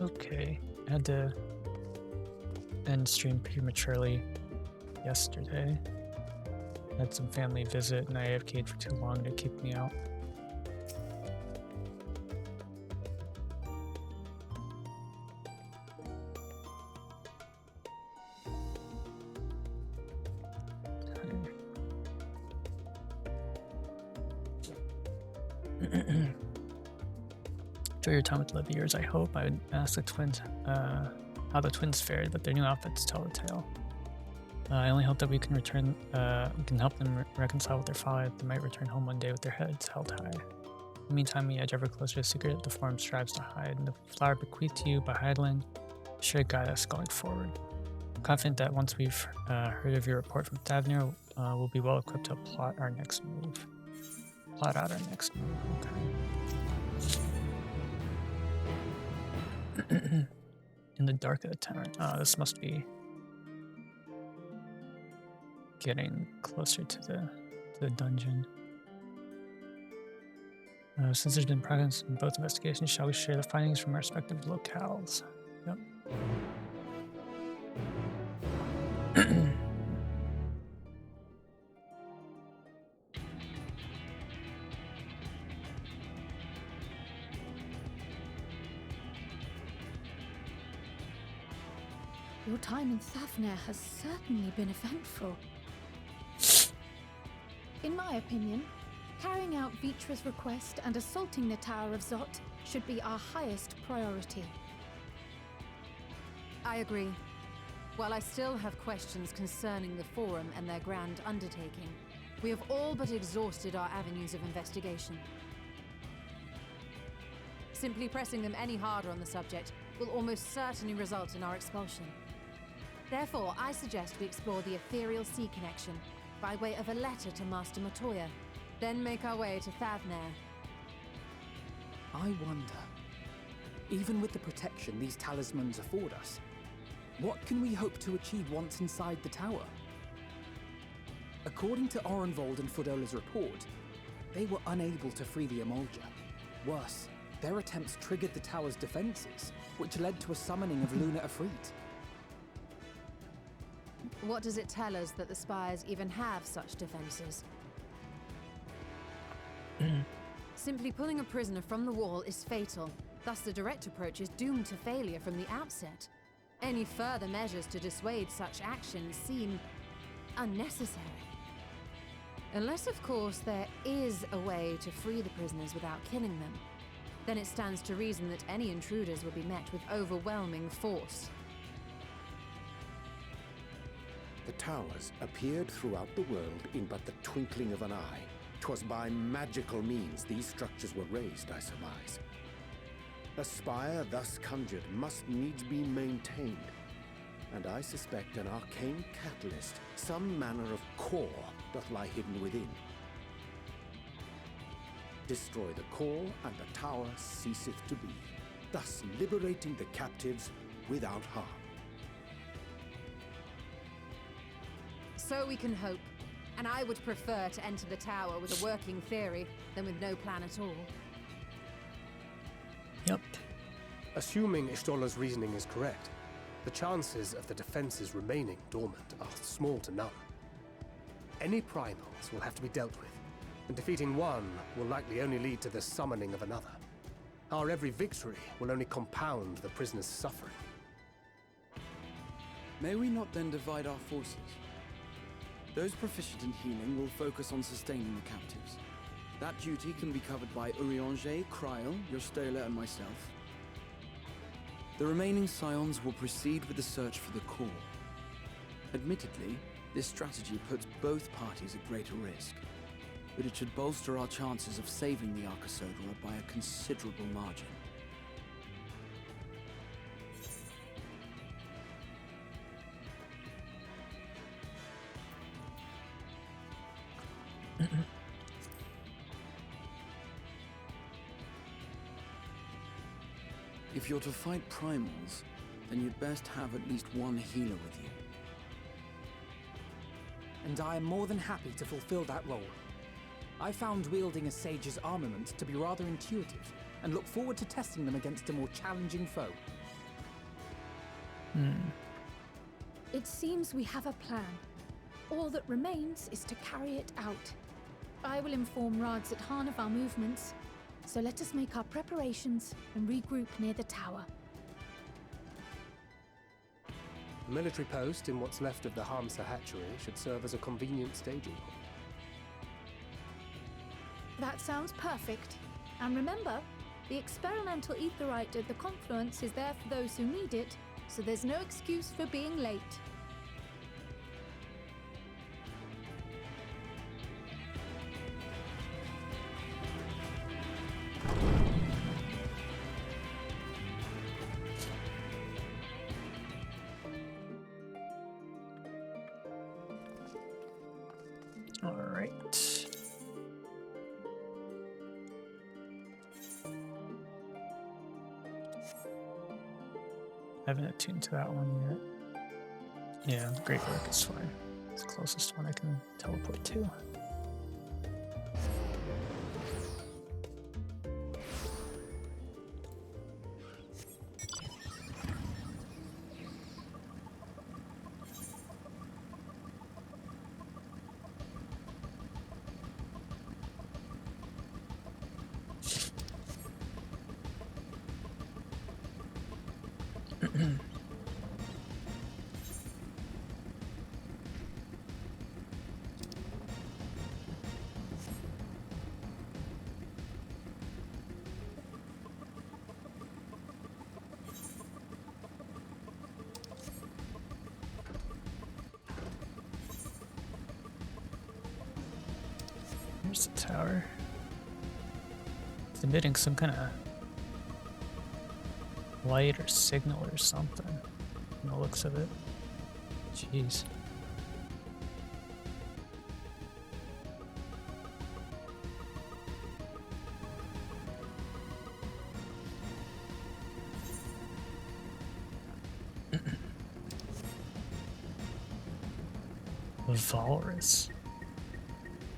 Okay, I had to end stream prematurely yesterday. Had some family visit and I AFK'd for too long to kick me out. Enjoy your time with the years, I hope. I would ask the twins how the twins fared, but their new outfits tell the tale. I only hope that we can help them reconcile with their father. They might return home one day with their heads held high. In the meantime, we edge ever closer to the secret the forum strives to hide, and the flower bequeathed to you by Heidelin should guide us going forward. I'm confident that once we've heard of your report from Thavnir, we'll be well equipped to plot our next move. Plot out our next move, okay. In the dark of the tavern. This must be getting closer to the dungeon. Since there's been progress in both investigations, shall we share the findings from our respective locales? Yep. Your time in Thavnir has certainly been eventful. In my opinion, carrying out Vitra's request and assaulting the Tower of Zot should be our highest priority. I agree. While I still have questions concerning the Forum and their grand undertaking, we have all but exhausted our avenues of investigation. Simply pressing them any harder on the subject will almost certainly result in our expulsion. Therefore, I suggest we explore the ethereal sea connection by way of a letter to Master Matoya, then make our way to Thavnir. I wonder, even with the protection these talismans afford us, what can we hope to achieve once inside the tower? According to Orenvold and Fodola's report, they were unable to free the Emolja. Worse, their attempts triggered the tower's defenses, which led to a summoning of Luna Afrit. What does it tell us that the Spires even have such defenses? Simply pulling a prisoner from the wall is fatal, thus the direct approach is doomed to failure from the outset. Any further measures to dissuade such actions seem unnecessary. Unless, of course, there is a way to free the prisoners without killing them, then it stands to reason that any intruders will be met with overwhelming force. The towers appeared throughout the world in but the twinkling of an eye. 'Twas by magical means these structures were raised, I surmise. A spire thus conjured must needs be maintained, and I suspect an arcane catalyst, some manner of core, doth lie hidden within. Destroy the core, and the tower ceaseth to be, thus liberating the captives without harm. So we can hope, and I would prefer to enter the tower with a working theory than with no plan at all. Yep. Assuming Ishtola's reasoning is correct, the chances of the defenses remaining dormant are small to none. Any primals will have to be dealt with, and defeating one will likely only lead to the summoning of another. Our every victory will only compound the prisoner's suffering. May we not then divide our forces? Those proficient in healing will focus on sustaining the captives. That duty can be covered by Urianger, Kryl, Yostola, and myself. The remaining scions will proceed with the search for the core. Admittedly, this strategy puts both parties at greater risk, but it should bolster our chances of saving the Arcosodra by a considerable margin. If you're to fight primals, then you'd best have at least one healer with you. And I am more than happy to fulfill that role. I found wielding a sage's armament to be rather intuitive, and look forward to testing them against a more challenging foe. It seems we have a plan. All that remains is to carry it out. I will inform Rads at Han of our movements, so let us make our preparations and regroup near the tower. A military post in what's left of the Hamsa hatchery should serve as a convenient staging point. That sounds perfect. And remember, the experimental aetherite at the confluence is there for those who need it, so there's no excuse for being late. All right. I haven't attuned to that one yet. Yeah, the Great Work is fine. It's the closest one I can teleport to. Here's the tower. It's emitting some kind of light or signal or something from the looks of it. Jeez. Walrus.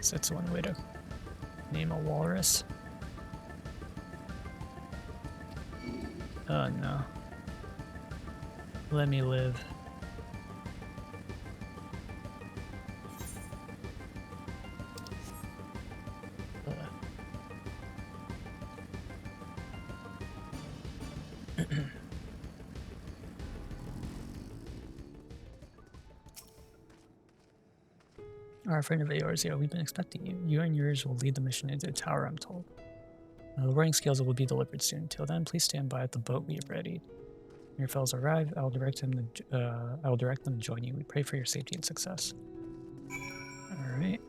So that's one way to name a walrus. Oh no. Let me live. Our friend of yours here, we've been expecting you. You and yours will lead the mission into the tower, I'm told. The warring scales will be delivered soon. Till then, please stand by at the boat we have readied. When your fellows arrive, I will direct them to join you. We pray for your safety and success. Alright.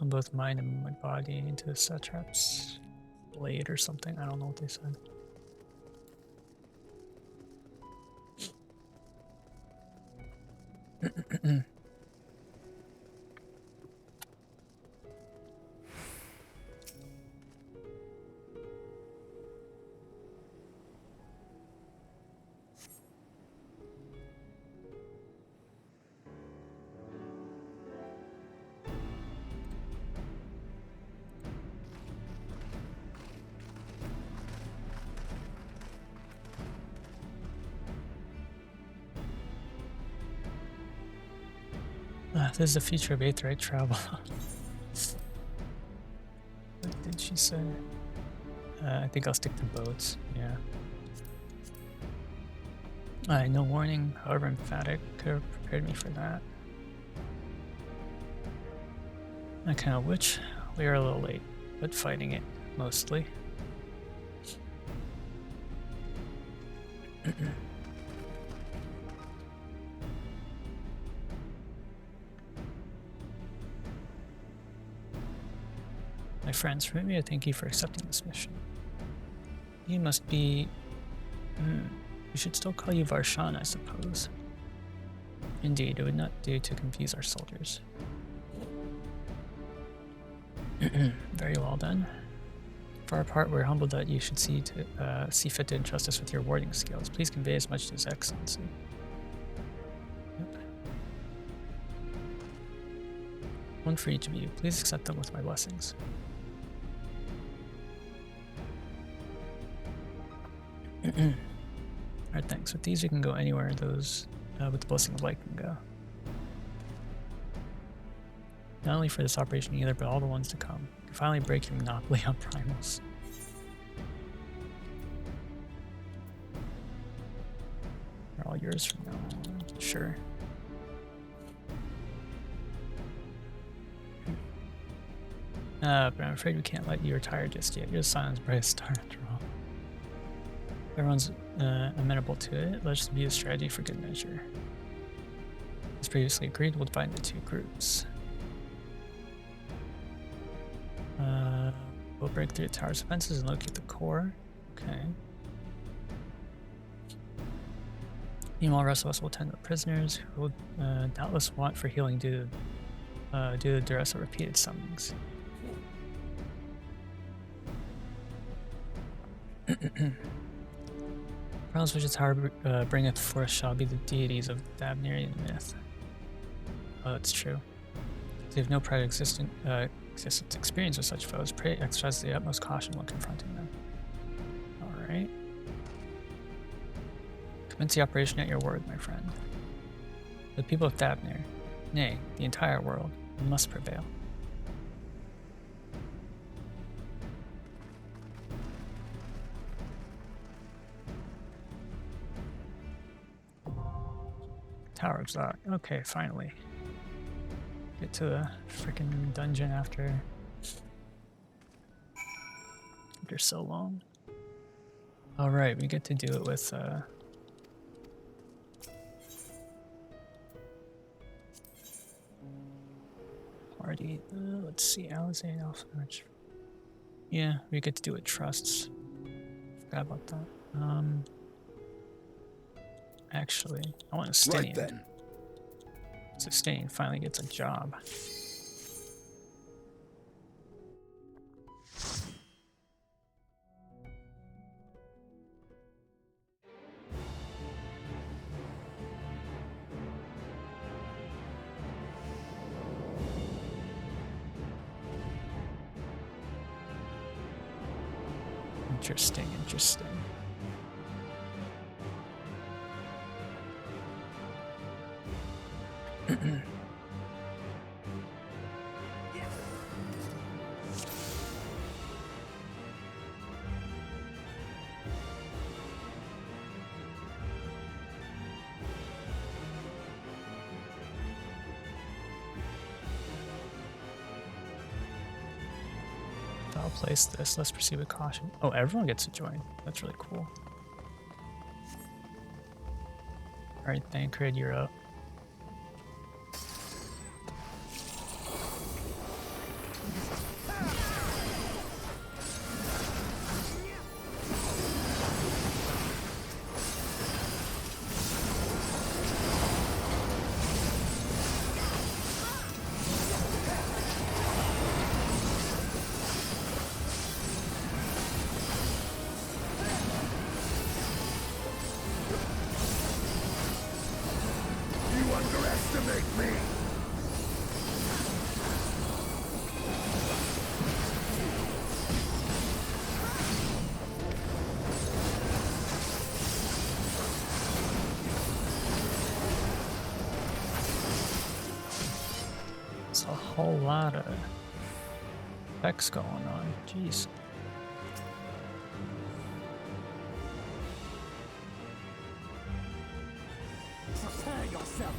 On both mind and my body into the satrap's blade or something. I don't know what they said. This is the future of Aetheryte travel. What did she say? I think I'll stick to boats, yeah. No warning, however emphatic, could have prepared me for that. I kind of wish we are a little late, but fighting it, mostly. My friends, permit me to thank you for accepting this mission. You must be... we should still call you Varshan, I suppose. Indeed, it would not do to confuse our soldiers. Very well then. For our part, we're humbled that you should see fit to entrust us with your warding skills. Please convey as much to His Excellency. Yep. One for each of you. Please accept them with my blessings. Alright, thanks. With these, we can go anywhere those with the Blessing of Light can go. Not only for this operation either, but all the ones to come. You can finally break your monopoly on primals. They're all yours from now on. Sure. But I'm afraid we can't let you retire just yet. You're the Silent's brightest star after all. Everyone's amenable to it. Let's view a strategy for good measure. As previously agreed, we'll divide into 2 groups. We'll break through the tower's defenses and locate the core. Okay. Meanwhile, the rest of us will tend to the prisoners, who will doubtless want for healing due to the duress of repeated summonings. Problems which the tower bringeth forth shall be the deities of the Davnerian myth. Oh, that's true. They have no prior existence experience with such foes. Pray exercise the utmost caution when confronting them. Alright. Commence the operation at your word, my friend. The people of Davner, nay, the entire world, must prevail. Tower of Zod. Okay, finally. Get to the freaking dungeon after so long. Alright, we get to do it with party. Let's see, Alizane Alpha. Yeah, we get to do it trusts. Forgot about that. Actually, I want to stay Right then. Sustain finally gets a job. Interesting, interesting. I'll place this. Let's proceed with caution. Oh, everyone gets to join. That's really cool. Alright, Thancred, you're up. It's a whole lot of effects going on. Jeez. Prepare yourself.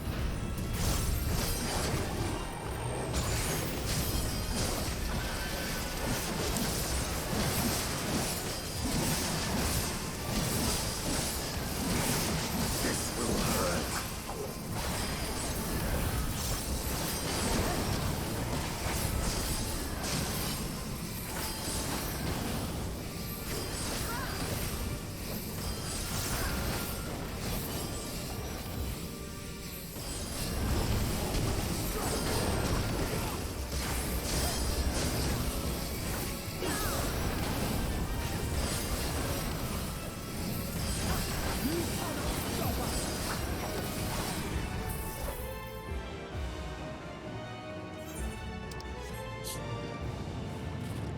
This will hurt.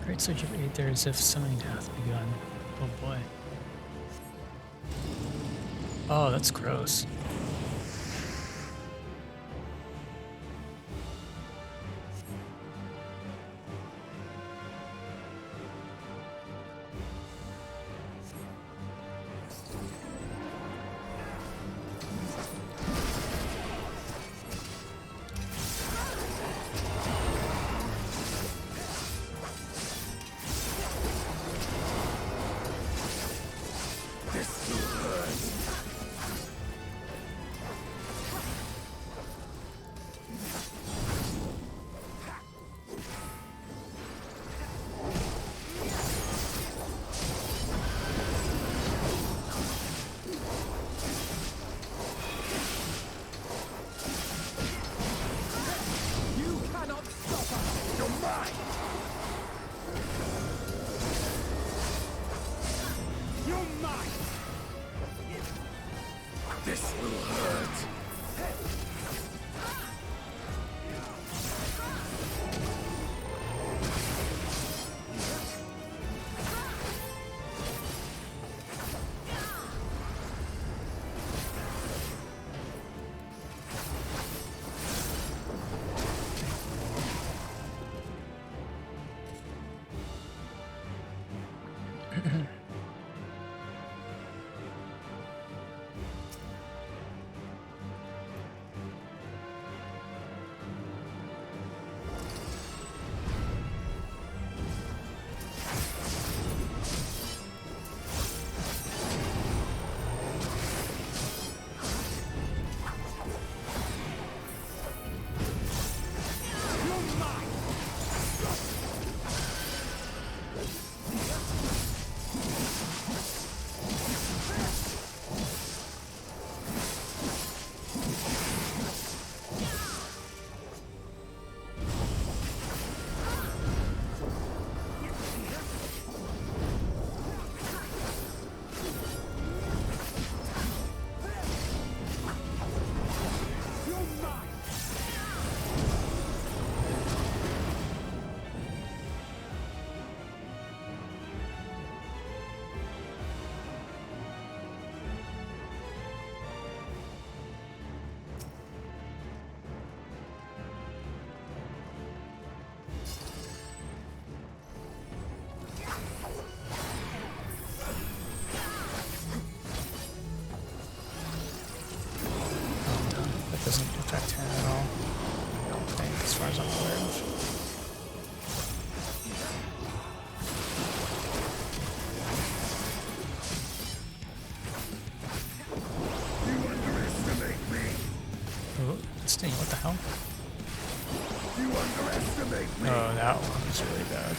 Great surge of Aether as if summoning hath begun. Oh boy. Oh, that's gross. Doesn't affect him at all. I don't think, as far as I'm aware of. You underestimate me. Ooh, Sting, what the hell? You underestimate me. Oh, that one was really bad.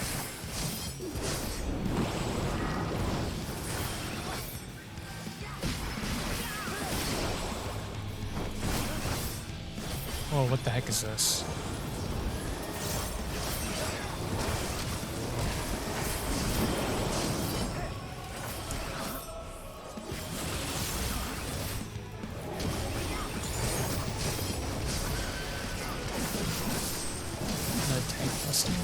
Whoa, what the heck is this? Another tank busting.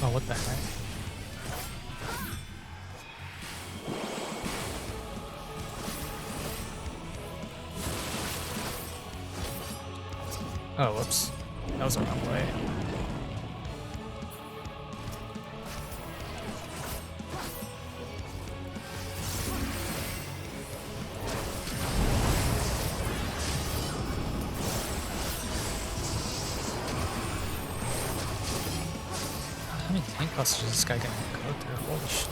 Oh, what the heck? Oh, whoops. That was the wrong way. How many tank busters is this guy gonna go through? Holy shit.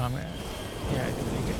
I'm gonna, yeah, I can make it.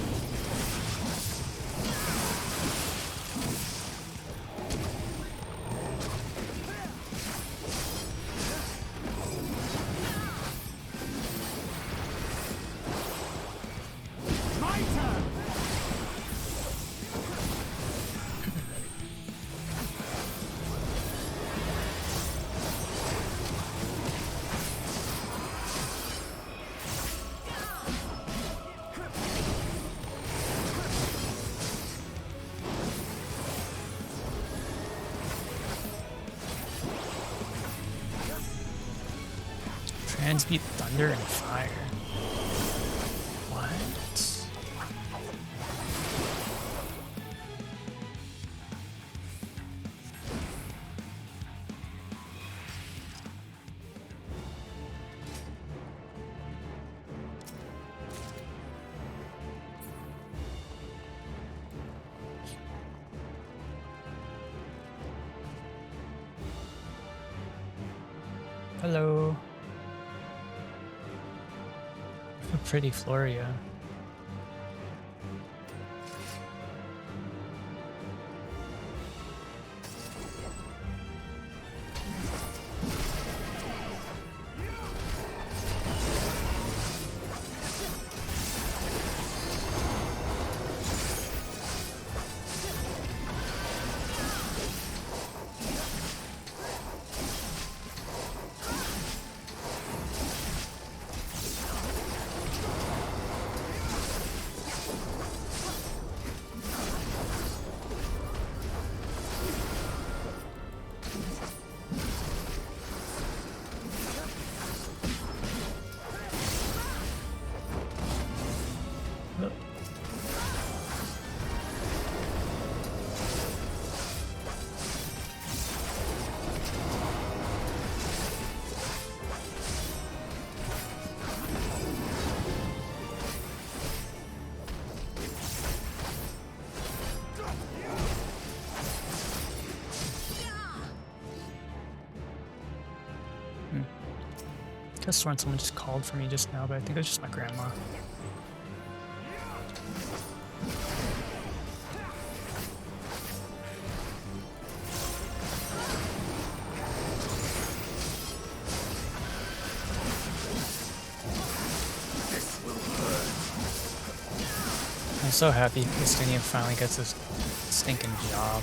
Transmute thunder and fire. What? Hello. A pretty Floria. I could have sworn someone just called for me just now, but I think it was just my grandma. I'm so happy Justinian finally gets his stinking job.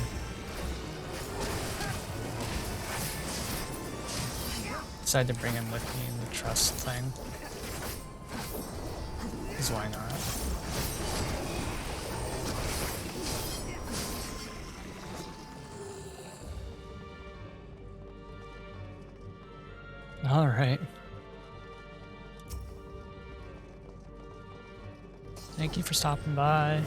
Decided to bring him with me in the trust thing. Because why not? Alright. Thank you for stopping by.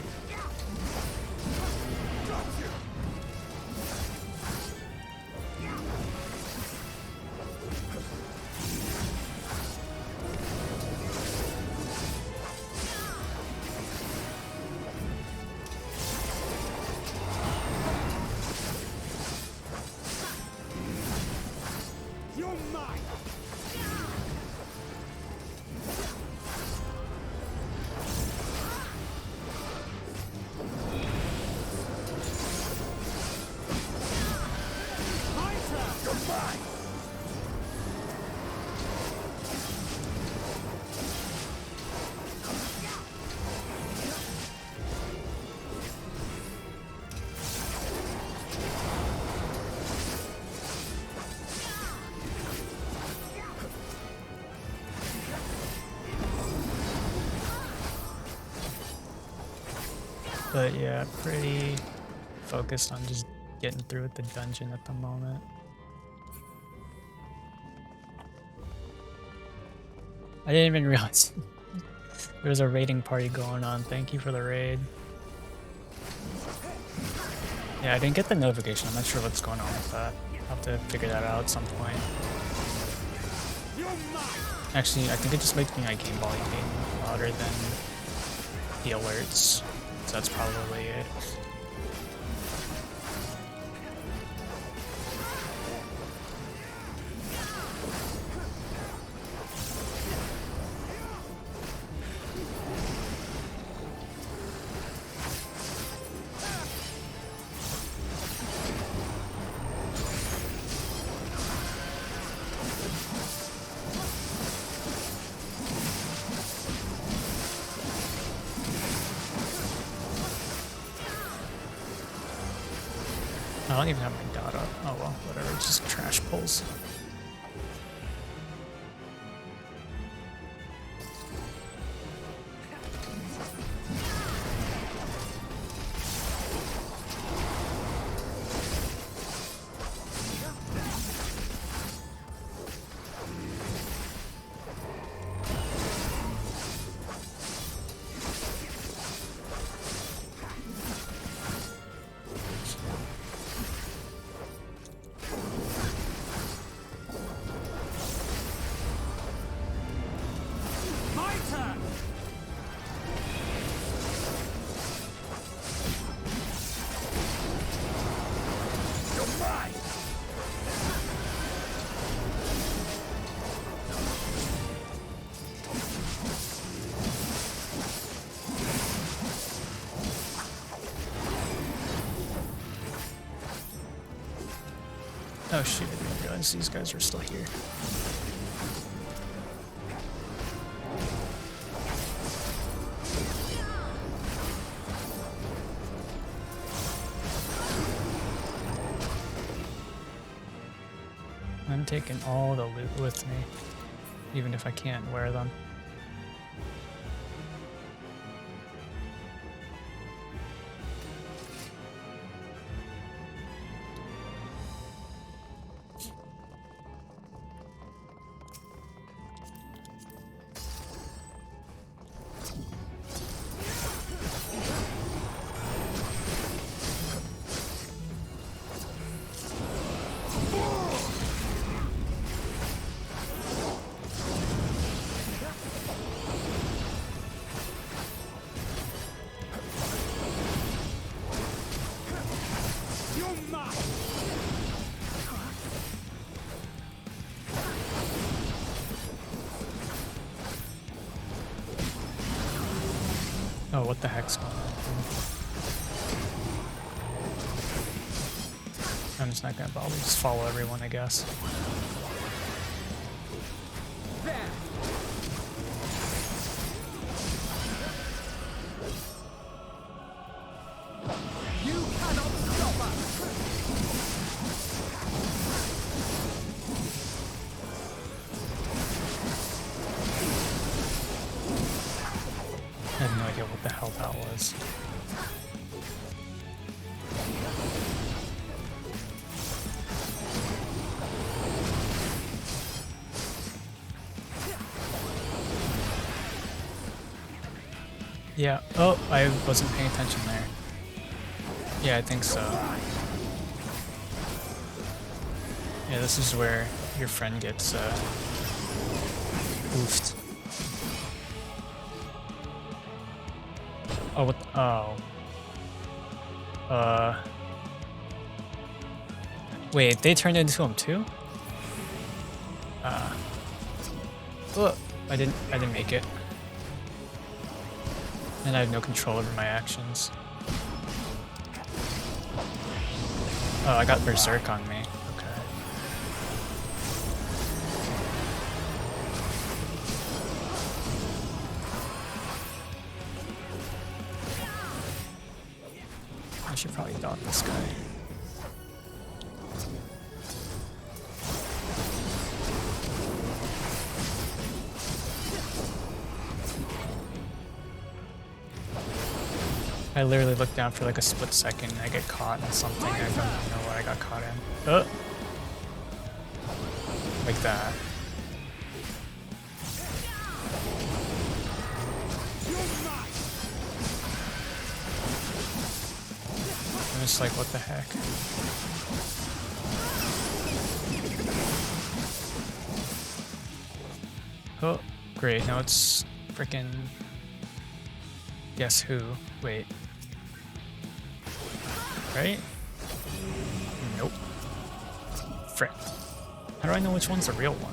But yeah, pretty focused on just getting through with the dungeon at the moment. I didn't even realize there was a raiding party going on. Thank you for the raid. Yeah, I didn't get the notification. I'm not sure what's going on with that. I'll have to figure that out at some point. Actually, I think it just makes me my game volume being louder than the alerts. So that's probably it. don't even have my dot up. Oh well, whatever. It's just trash pulls. Oh shoot, I didn't realize these guys were still here. I'm taking all the loot with me, even if I can't wear them. Oh, what the heck's going on? I'm just not gonna bother, just follow everyone, I guess. I have no idea what the hell that was. Yeah, oh, I wasn't paying attention there. Yeah, I think so. Yeah, this is where your friend gets oofed. Oh, what the, oh. Wait, they turned into him too? Oh, I didn't make it. And I have no control over my actions. Oh, I got Berserk on me. Okay. I should probably dot this guy. I literally looked down for like a split second and I get caught in something. I don't know what I got caught in. Oh! Like that. I'm just like, what the heck? Oh, great. Now it's frickin' guess who? Wait. Right? Nope. Frick. How do I know which one's the real one?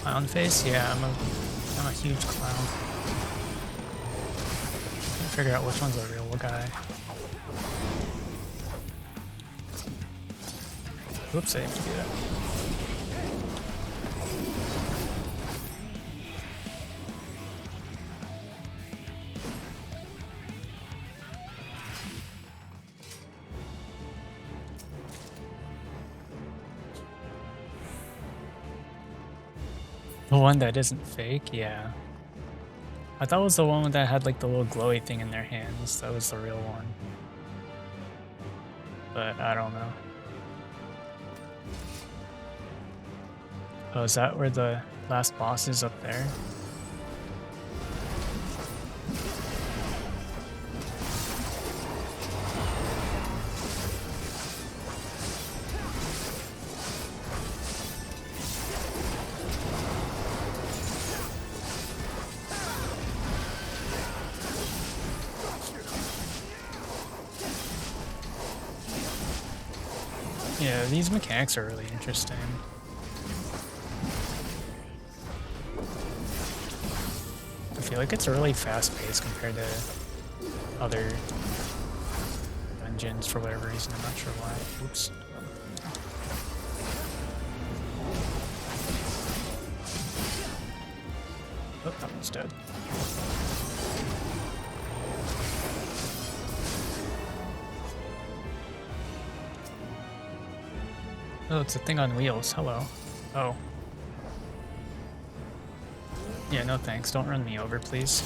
Clown face? Yeah, I'm a huge clown. Can't figure out which one's the real guy. Whoops, I didn't do that. The one that isn't fake, yeah. I thought it was the one that had like the little glowy thing in their hands. That was the real one. But I don't know. Oh, is that where the last boss is up there? Yeah, these mechanics are really interesting. I feel like it's really fast paced compared to other dungeons for whatever reason. I'm not sure why. Oops. Oh, that one's dead. Oh, it's a thing on wheels. Hello. Oh. Yeah, no thanks. Don't run me over, please.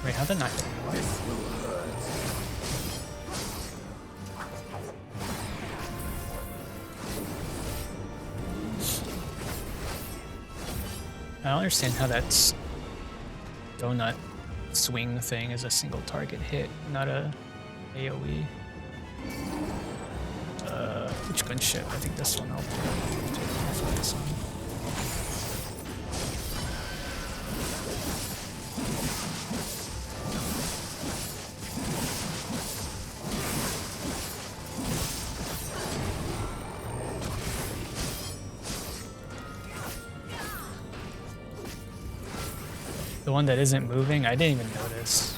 Wait, how'd that not hit me? I don't understand how that's donut swing thing is a single target hit, not a AoE. Which gunship? I think this one. I'll take this one. The one that isn't moving, I didn't even notice.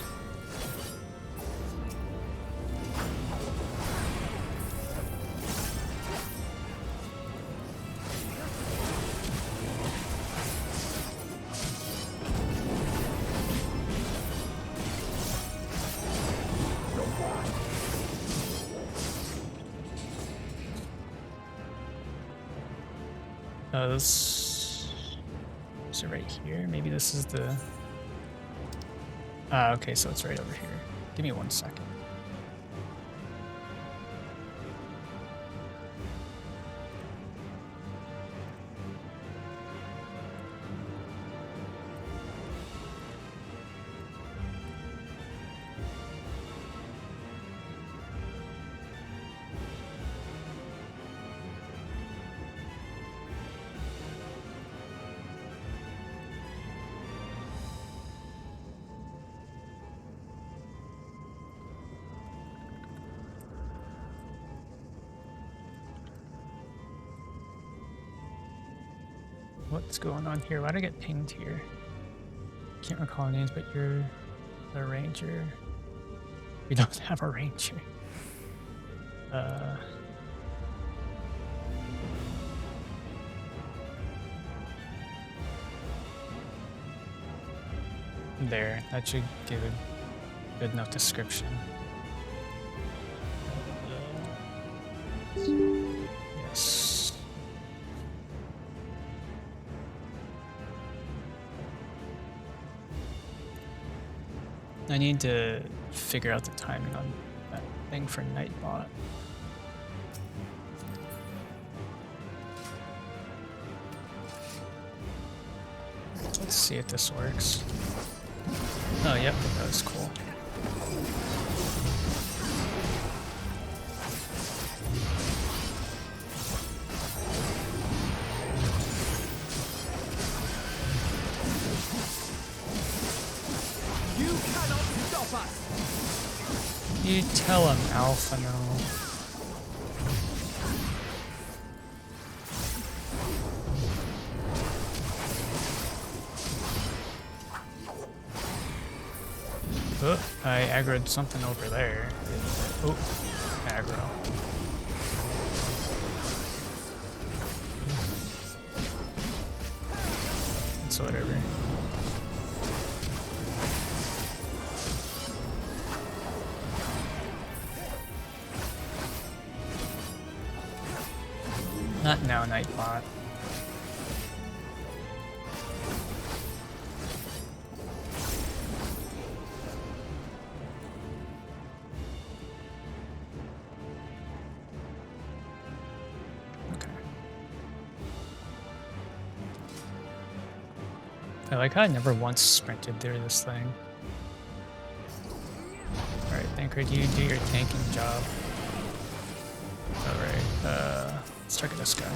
Is it right here? Maybe this is the... okay, so it's right over here. Give me 1 second. What's going on here? Why'd I get pinged here? Can't recall names, but you're the ranger. We don't have a ranger. There, that should give a good enough description. Yes. I need to figure out the timing on that thing for Nightbot. Let's see if this works. Oh, yep, that was cool. You cannot stop us! You tell him, Alpha, no. Oh, I aggroed something over there. Oh, aggro. It's whatever. Not now, Nightbot. I like how I never once sprinted through this thing. Alright, Thancred, you do your tanking job. Alright, let's target this guy.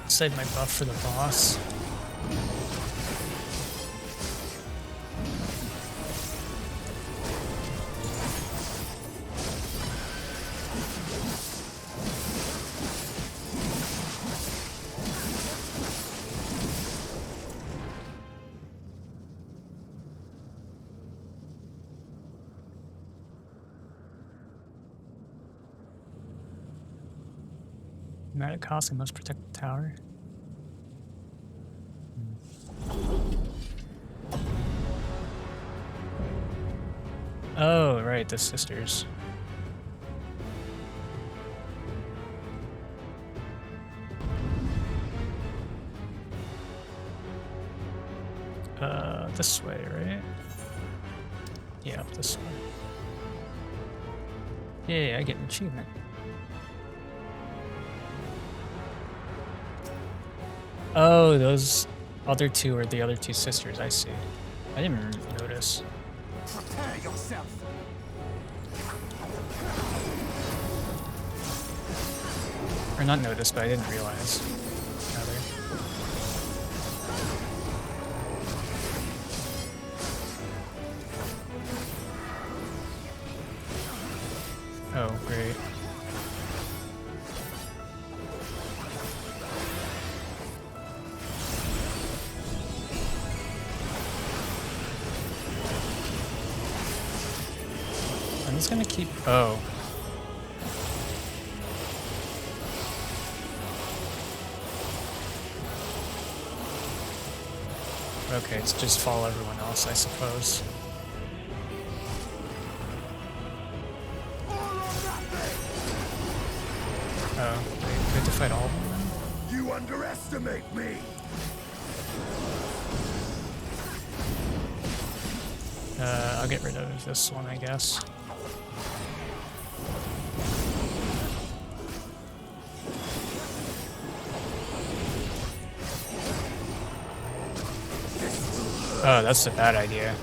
Save my buff for the boss. At a cost, I must protect the tower. Oh, right, the sisters. This way, right? Yeah, up this way. Yeah, I get an achievement. Oh, those other two are the other two sisters, I see. I didn't even notice. Prepare yourself. Or not notice, but I didn't realize. Rather. Oh, great. I'm just gonna keep. Oh. Okay, it's just follow everyone else, I suppose. Oh, wait, do I have to fight all of them then? You underestimate me. I'll get rid of this one, I guess. Oh, that's a bad idea.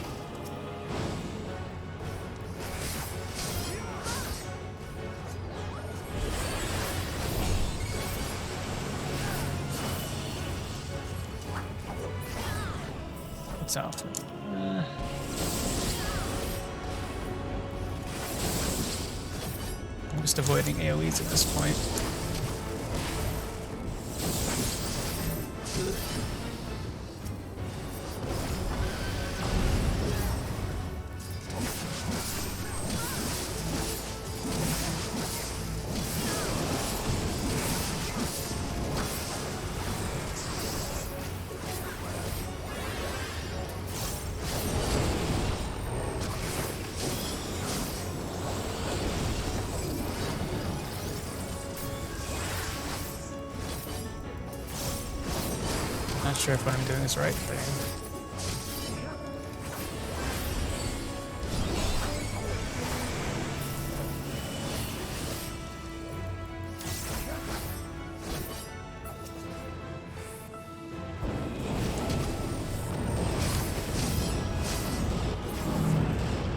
What's out? I'm just avoiding AoEs at this point. Not sure if what I'm doing is the right thing.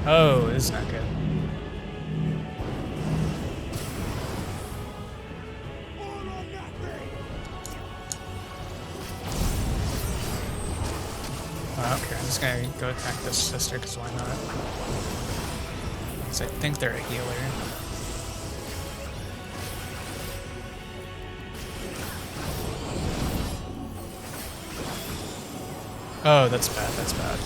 Oh, this is not good. just gonna go attack this sister, because why not? Because I think they're a healer. Oh, that's bad, that's bad.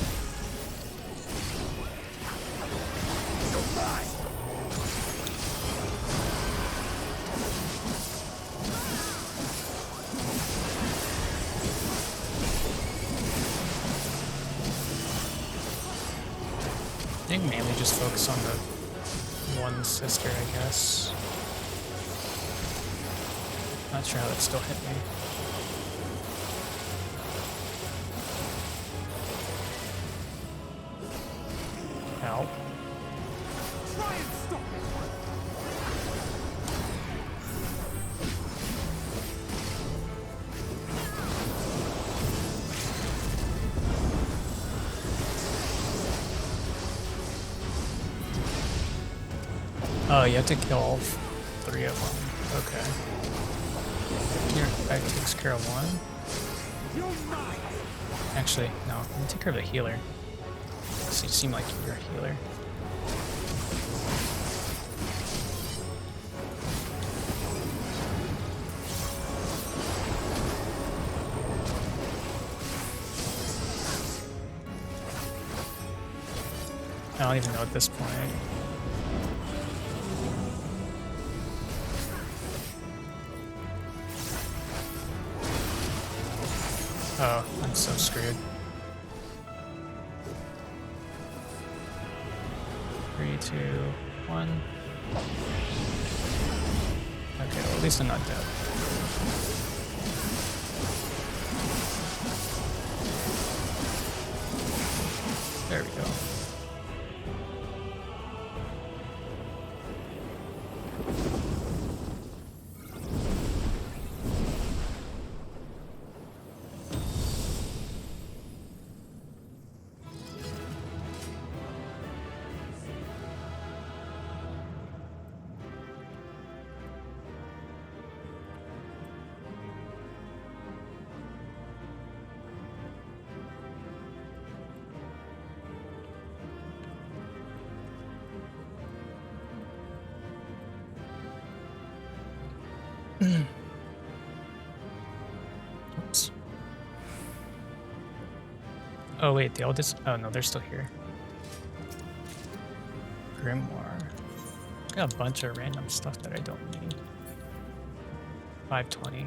I think mainly just focus on the one sister, I guess. Not sure how that still hit me. Ow. Try and stop it! Oh, you have to kill all 3 of them. Okay. Here, that takes care of one. Actually, no. I'm gonna take care of the healer. So you seem like you're a healer. I don't even know at this point. Oh, I'm so screwed. 3, 2, 1. Okay, well, at least I'm not dead. There we go. Oops. Oh wait, they all just— oh no, they're still here. Grimoire. Got a bunch of random stuff that I don't need. 520.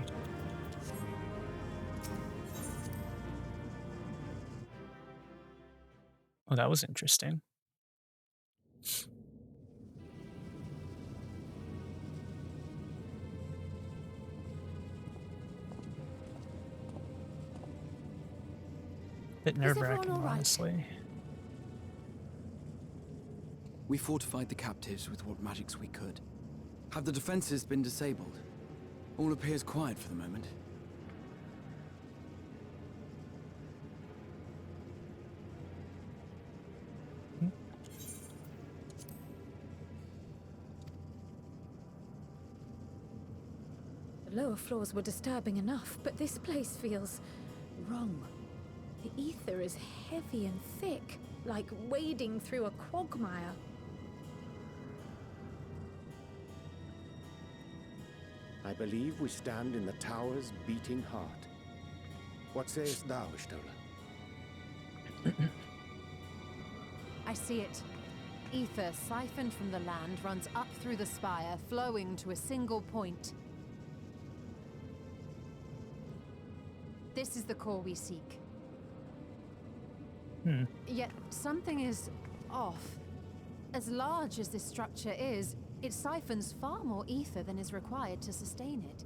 Oh, that was interesting. Bit nerve-wracking, all right? honestly. We fortified the captives with what magics we could. Have the defenses been disabled? All appears quiet for the moment. The lower floors were disturbing enough, but this place feels wrong. The ether is heavy and thick, like wading through a quagmire. I believe we stand in the tower's beating heart. What sayest thou, Ishtola? I see it. Ether siphoned from the land runs up through the spire, flowing to a single point. This is the core we seek. Yet something is off. As large as this structure is, it siphons far more ether than is required to sustain it.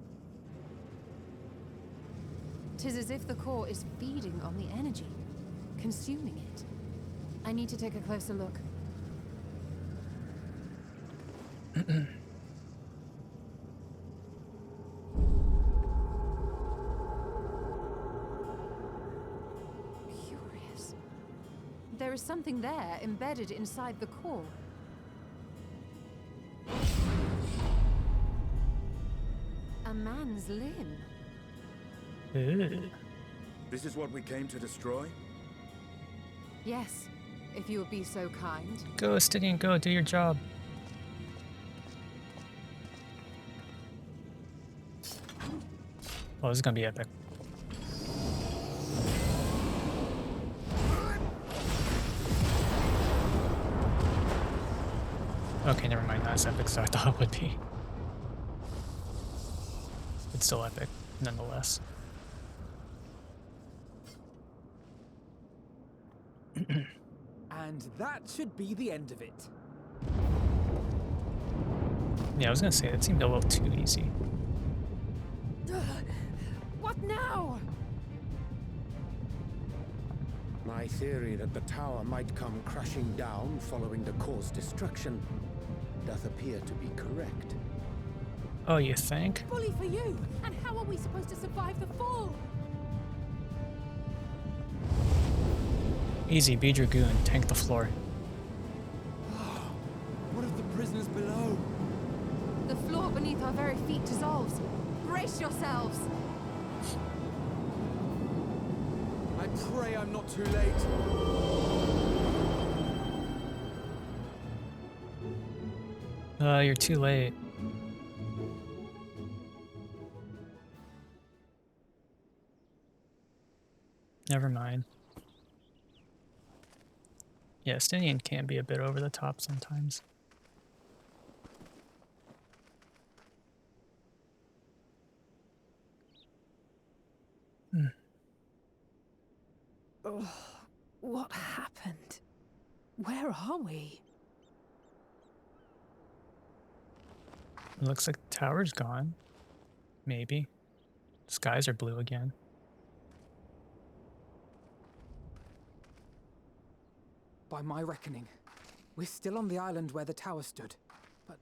'Tis as if the core is feeding on the energy, consuming it. I need to take a closer look. Curious. There is something there embedded inside the core. A man's limb. Ew. This is what we came to destroy? Yes, if you would be so kind. Go, Stydian, go, do your job. Oh, this is gonna be epic. Okay, never mind, not as epic as I thought it would be. It's still epic, nonetheless. And that should be the end of it. Yeah, I was gonna say, it seemed a little too easy. What now? My theory that the tower might come crashing down following the core's destruction doth appear to be correct. Oh, you think? Bully for you! And how are we supposed to survive the fall? Easy, be Dragoon, tank the floor. What of the prisoners below? The floor beneath our very feet dissolves. Brace yourselves! I pray I'm not too late. You're too late. Never mind. Yeah, Stydian can be a bit over the top sometimes. Oh, what happened? Where are we? It looks like the tower's gone. Maybe. Skies are blue again. By my reckoning, we're still on the island where the tower stood. But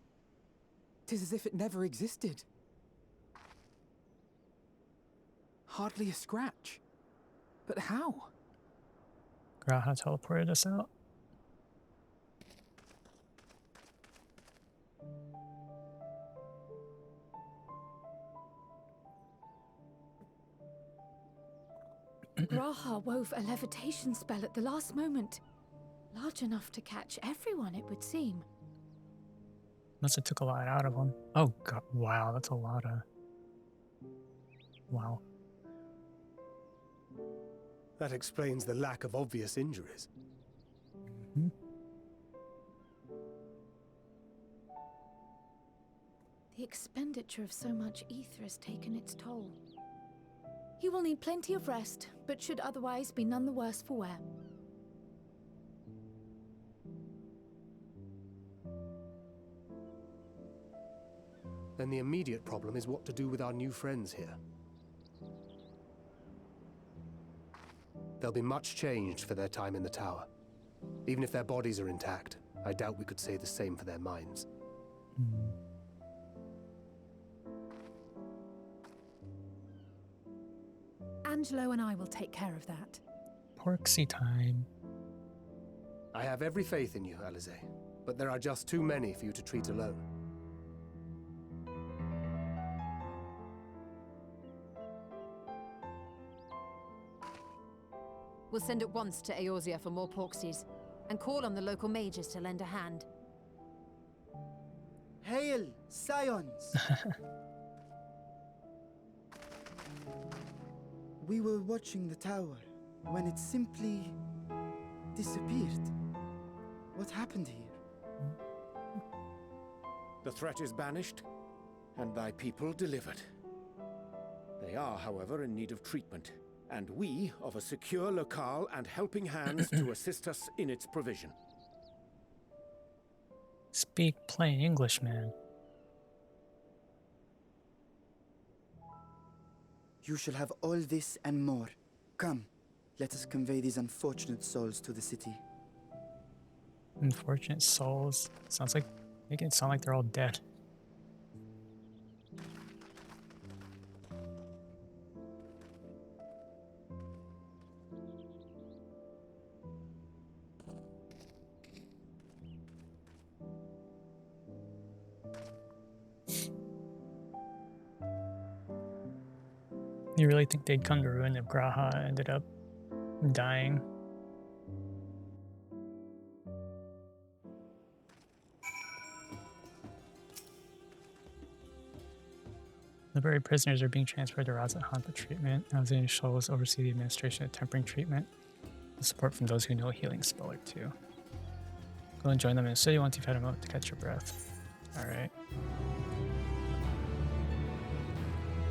'tis as if it never existed. Hardly a scratch. But how? Graha teleported us out. Graha wove a levitation spell at the last moment. Large enough to catch everyone, it would seem. Must have took a lot out of him. Oh god, wow, that's a lot of... Wow. That explains the lack of obvious injuries. Mhm. The expenditure of so much ether has taken its toll. He will need plenty of rest, but should otherwise be none the worse for wear. Then the immediate problem is what to do with our new friends here. They'll be much changed for their time in the tower. Even if their bodies are intact, I doubt we could say the same for their minds. Angelo and I will take care of that. Porksy time. I have every faith in you, Alize, but there are just too many for you to treat alone. We'll send at once to Eorzea for more Porksies, and call on the local mages to lend a hand. Hail, Scions! We were watching the tower when it simply disappeared. What happened here? The threat is banished, and thy people delivered. They are, however, in need of treatment, and we of a secure locale and helping hands to assist us in its provision. Speak plain English, man. You shall have all this and more. Come, let us convey these unfortunate souls to the city. Unfortunate souls. Sounds like... Making it sound like they're all dead. You really think they'd come to ruin if Graha ended up dying? Liberated prisoners are being transferred to Razat Han for treatment. Housing shuttles oversee the administration of tempering treatment. With support from those who know a healing spell or two. Go and join them in the city once you've had a moment to catch your breath. Alright.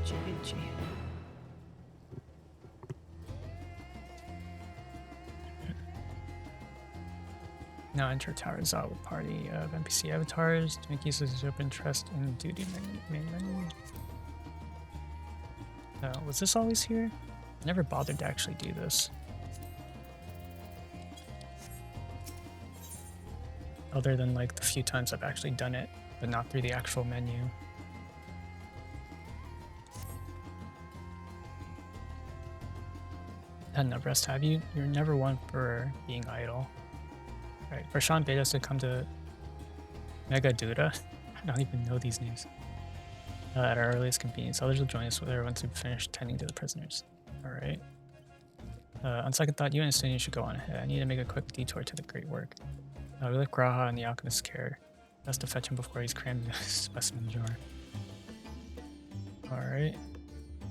GG. Now enter Tower Zot with party of NPC avatars to make use of the open trust and duty main menu. Was this always here? I never bothered to actually do this. Other than like the few times I've actually done it, but not through the actual menu. Had enough rest, have you? You're never one for being idle. Right, for Sean Betas to come to Mega Duda, I don't even know these names, at our earliest convenience. Others will join us with her once we've finished tending to the prisoners. Alright. On second thought, you and Estonia should go on ahead. I need to make a quick detour to the Great Work. We left Graha in the alchemist's care. Best to fetch him before he's crammed in a specimen jar. Alright.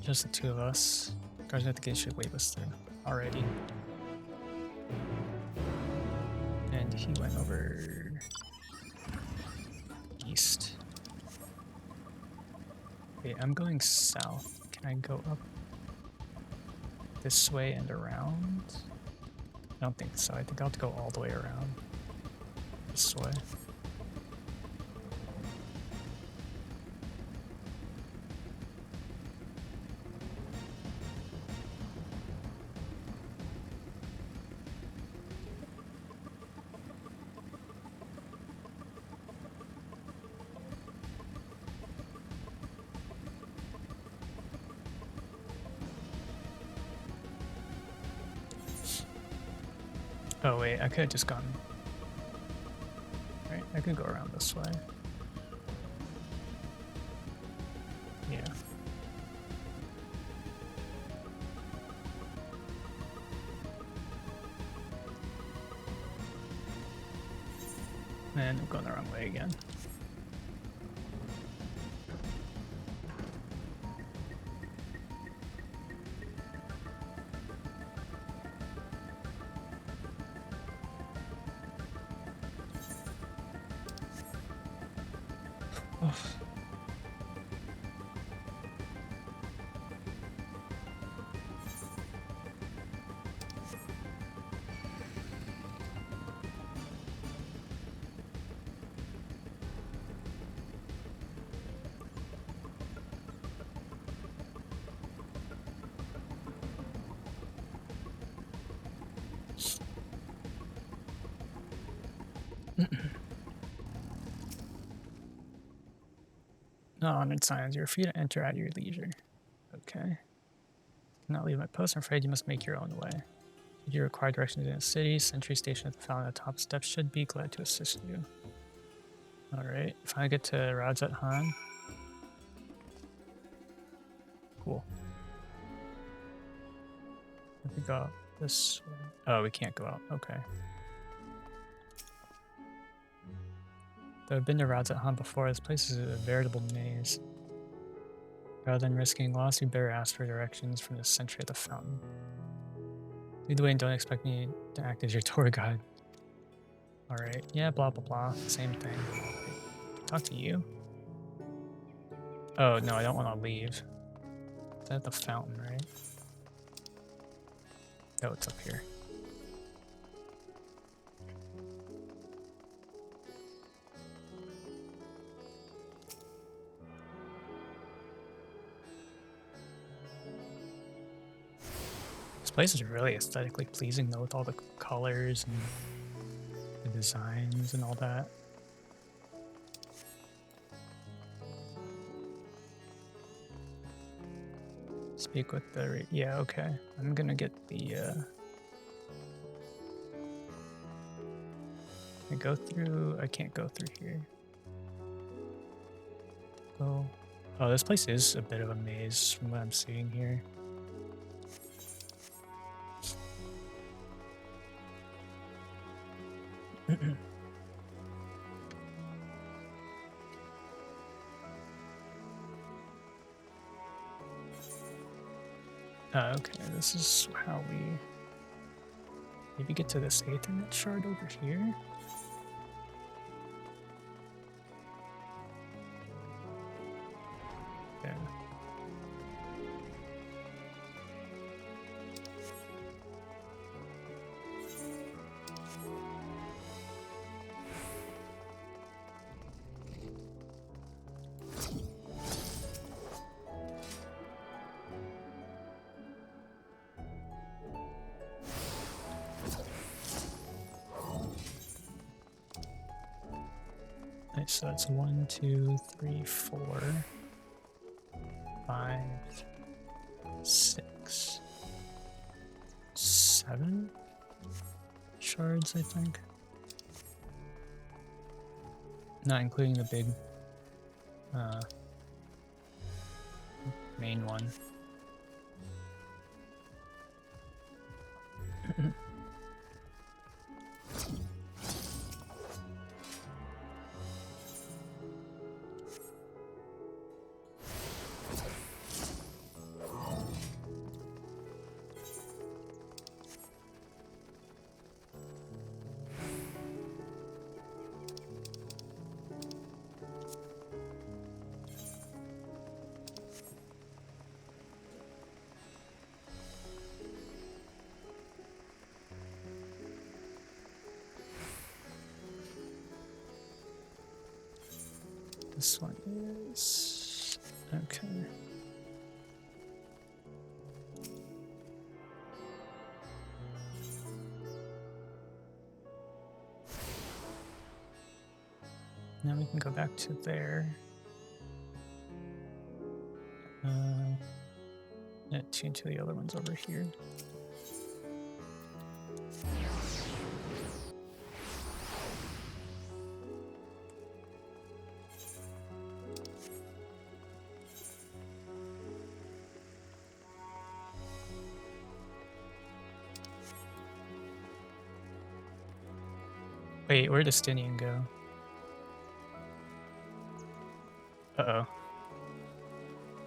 Just the two of us. Guards at the gate should wave us through. Alrighty. And he went over east. Okay, I'm going south. Can I go up this way and around? I don't think so. I think I'll have to go all the way around this way. Oh wait, I could have just gone. Right, I could go around this way. Yeah. And I'm going the wrong way again. No honored signs. You're free to enter at your leisure. Okay. Cannot leave my post. I'm afraid you must make your own way. If you require directions in the city, sentry station at the fountain at the top steps should be glad to assist you. Alright, if I get to Razat Han. Cool. If we go out this way. Oh, we can't go out. Okay. Though I've been to Razat Han before, this place is a veritable maze. Rather than risking loss, you better ask for directions from the sentry at the fountain. Lead the way and don't expect me to act as your tour guide. Alright, yeah, blah blah blah, same thing. Talk to you? Oh, no, I don't want to leave. Is that at the fountain, right? Oh, it's up here. This place is really aesthetically pleasing though, with all the colors and the designs and all that. Speak with the... yeah, okay. I'm gonna get the... I go through... I can't go through here. Oh. Oh, this place is a bit of a maze from what I'm seeing here. Okay, this is how we maybe get to this Aethernet shard over here. Yeah. Nice, so that's 1, 2, 3, 4, 5, 6, 7 shards, I think. Not including the big main one. This one is okay. Now we can go back to there. And tune to the other ones over here. Wait, where'd Estinian go? Uh-oh.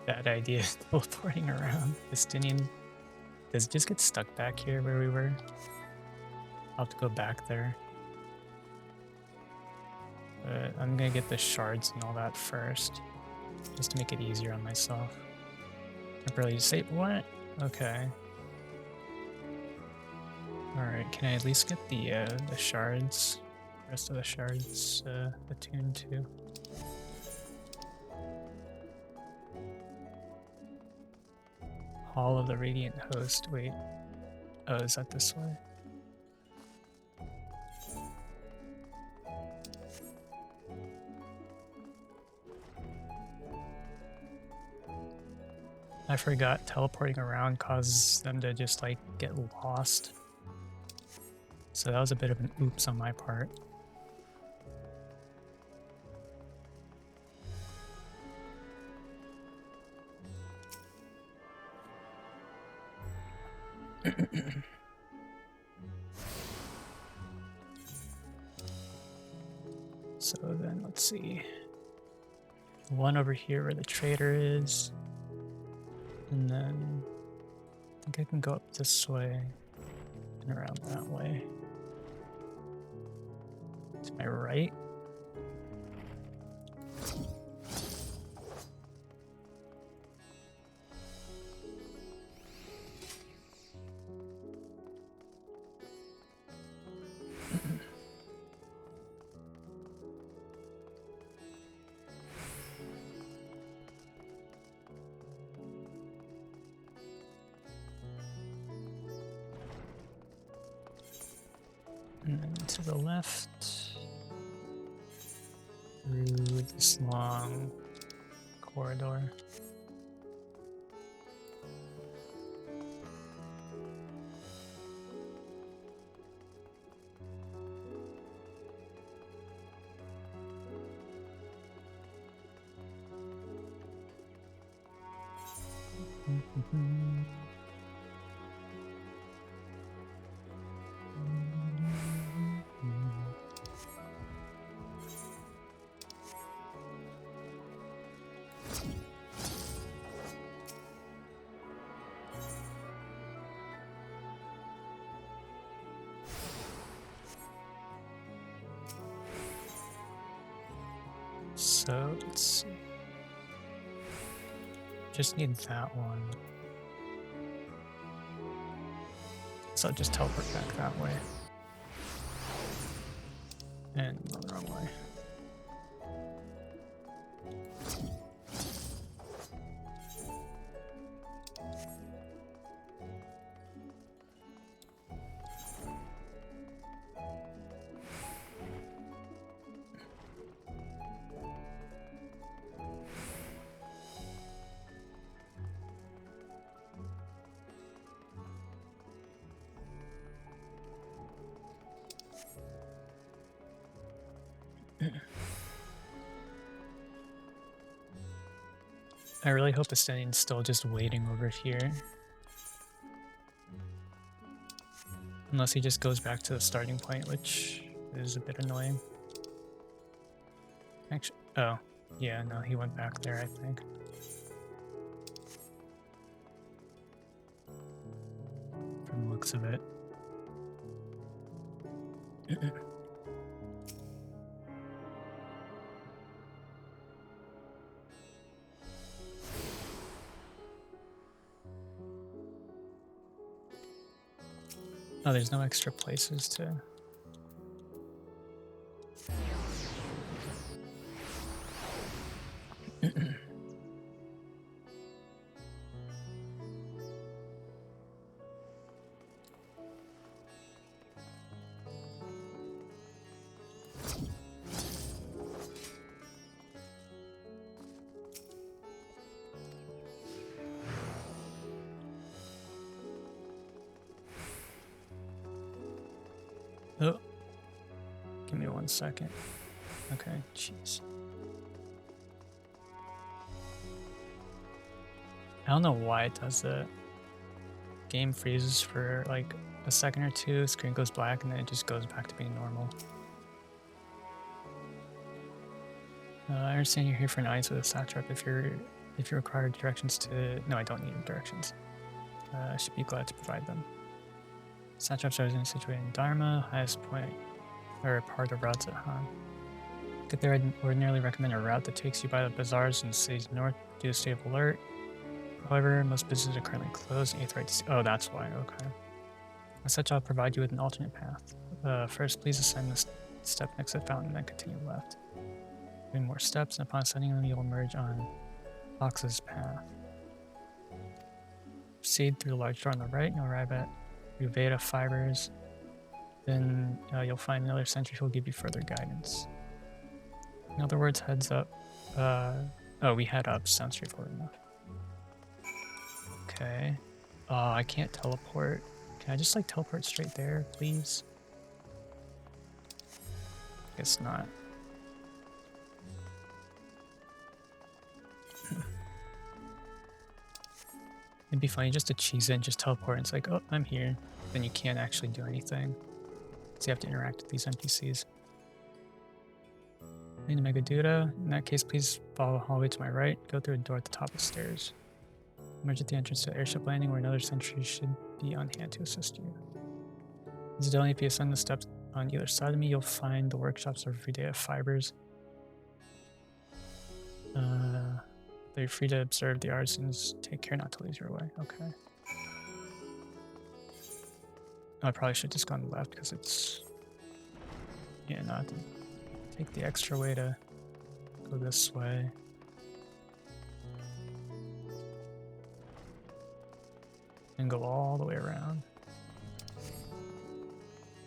Bad idea, teleporting around. Estinian, does it just get stuck back here where we were? I'll have to go back there. But I'm gonna get the shards and all that first, just to make it easier on myself. Temporarily say what? Okay. Alright, can I at least get the shards? Rest of the shards attuned to. Hall of the Radiant Host. Wait. Oh, is that this way? I forgot teleporting around causes them to just like get lost. So that was a bit of an oops on my part. So then let's see. One over here where the trader is. And then I think I can go up this way and around that way. To my right. And then to the left, through this long corridor. So let's see. Just need that one. So I'll just teleport back that way. And go the wrong way. I really hope Estenian's still just waiting over here. Unless he just goes back to the starting point, which is a bit annoying. Actually, oh, yeah, no, he went back there, I think. From the looks of it. Oh, there's no extra places to... Oh, give me 1 second. Okay, jeez. I don't know why it does that. Game freezes for like a second or two, screen goes black, and then it just goes back to being normal. I understand you're here for an ice with a satrap. If you require directions to... No, I don't need directions. I should be glad to provide them. Satraps are situated in Dharma, highest point, or part of routes at Han. Get there, I'd ordinarily recommend a route that takes you by the bazaars and cities north due to state of alert. However, most businesses are currently closed and right to see. Oh, that's why, okay. As such, I'll provide you with an alternate path. First, please ascend the step next to the fountain, then continue left. 3 more steps, and upon ascending them, you'll emerge on Fox's path. Proceed through the large door on the right, and you'll arrive at Uveda Fibers. Then you'll find another sentry who will give you further guidance. In other words, heads up. Oh, we head up. Sounds straightforward enough. Okay. Oh, I can't teleport. Can I just like teleport straight there, please? Guess not. It'd be funny just to cheese it and just teleport and it's like, oh, I'm here. Then you can't actually do anything. So you have to interact with these NPCs. I need to make a Megaduda. In that case, please follow the hallway to my right. Go through a door at the top of the stairs. Emerge at the entrance to the airship landing where another sentry should be on hand to assist you. Incidentally, if you ascend the steps on either side of me, you'll find the workshops of Uveda Fibers. You're free to observe the artisans. Take care not to lose your way. Okay. I probably should have just gone left because it's... Yeah, not to take the extra way to go this way. And go all the way around.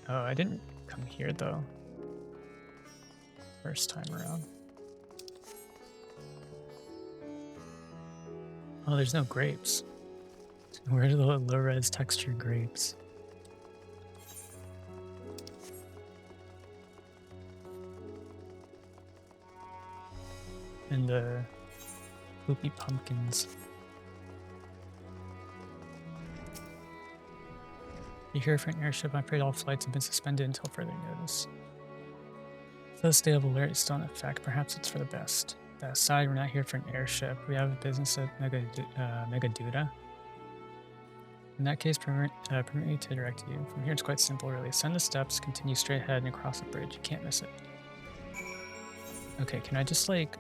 Oh, I didn't come here though. First time around. Oh, there's no grapes. Where are the low-res textured grapes? And the poopy pumpkins. You're here for an airship. I'm afraid all flights have been suspended until further notice. So the state of alert is still in effect. Perhaps it's for the best. That aside, we're not here for an airship. We have a business at Megaduda. In that case, permit me to direct you. From here, it's quite simple, really. Ascend the steps, continue straight ahead, and across the bridge. You can't miss it. Okay, can I just like...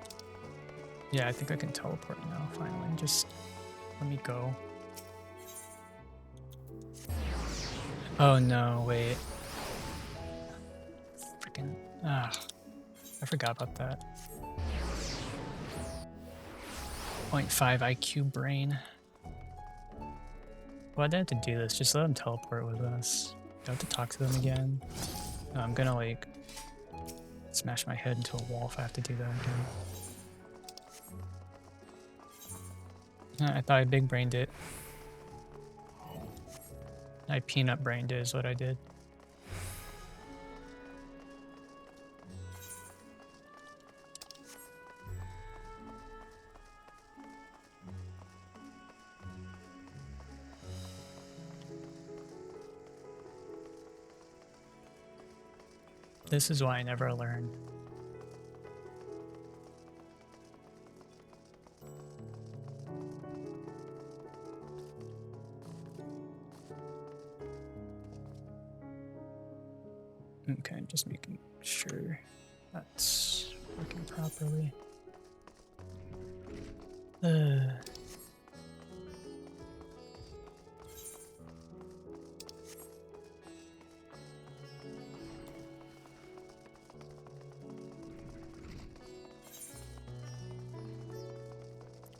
Yeah, I think I can teleport now, finally. Just let me go. Oh no, wait. Freaking... Ah, I forgot about that. 0.5 IQ brain. Why'd I have to do this? Just let them teleport with us. Don't have to talk to them again. No, I'm gonna like smash my head into a wall if I have to do that again. I thought I big brained it. I peanut brained it is what I did. This is why I never learn. Okay, just making sure that's working properly.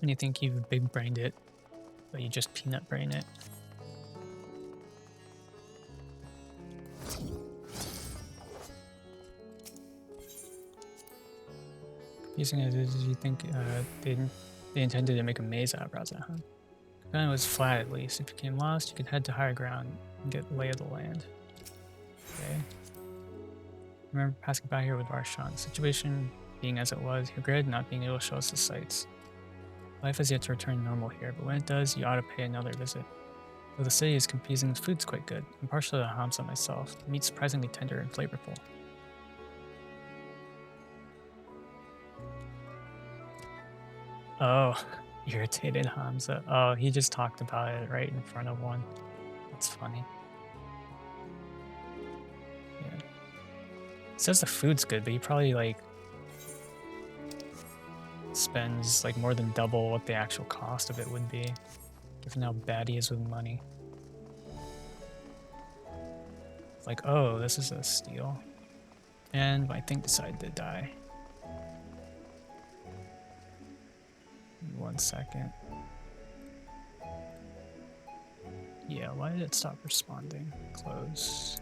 And you think you've big brained it, but you just peanut brain it. Confusing as it is, you think they intended to make a maze out of Raza, huh? The ground was flat at least. If you became lost, you could head to higher ground and get lay of the land. Okay. Remember passing by here with Varshan. The situation being as it was, your grid not being able to show us the sights. Life has yet to return normal here, but when it does, you ought to pay another visit. Though the city is confusing, the food's quite good. I'm partial to Hamsa myself. The meat's surprisingly tender and flavorful. Oh, irritated Hamza. Oh, he just talked about it right in front of one. That's funny. Yeah. It says the food's good, but he probably like spends like more than double what the actual cost of it would be, given how bad he is with money. It's like, oh, this is a steal. And my thing decided to die. 1 second. Yeah, why did it stop responding? Close.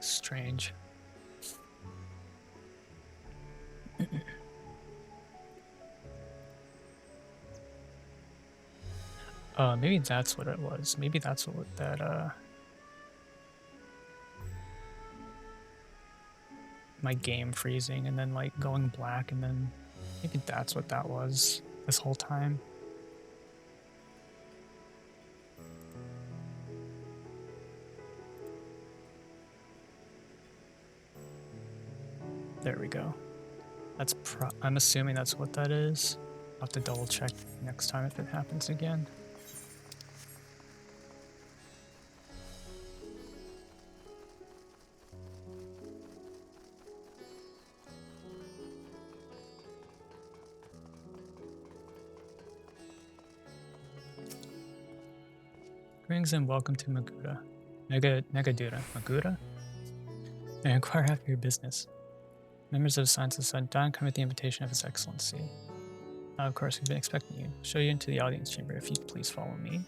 Strange. Maybe that's what it was. Maybe that's what that, my game freezing and then like going black, and then maybe that's what that was this whole time. There we go. That's I'm assuming that's what that is. I'll have to double check next time if it happens again. Greetings and welcome to Magura. Negadura. Magura? I inquire after your business. Members of Science of Sun Dawn come at the invitation of His Excellency. Of course, we've been expecting you. I'll show you into the audience chamber if you'd please follow me.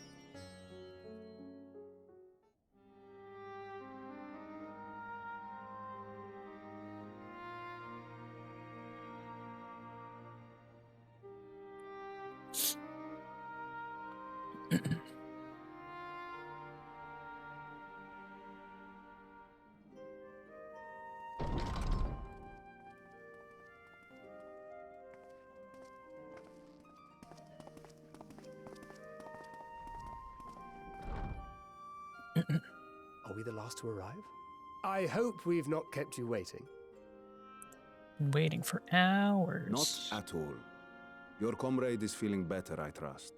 Are we the last to arrive? I hope we've not kept you waiting. Waiting for hours. Not at all. Your comrade is feeling better, I trust.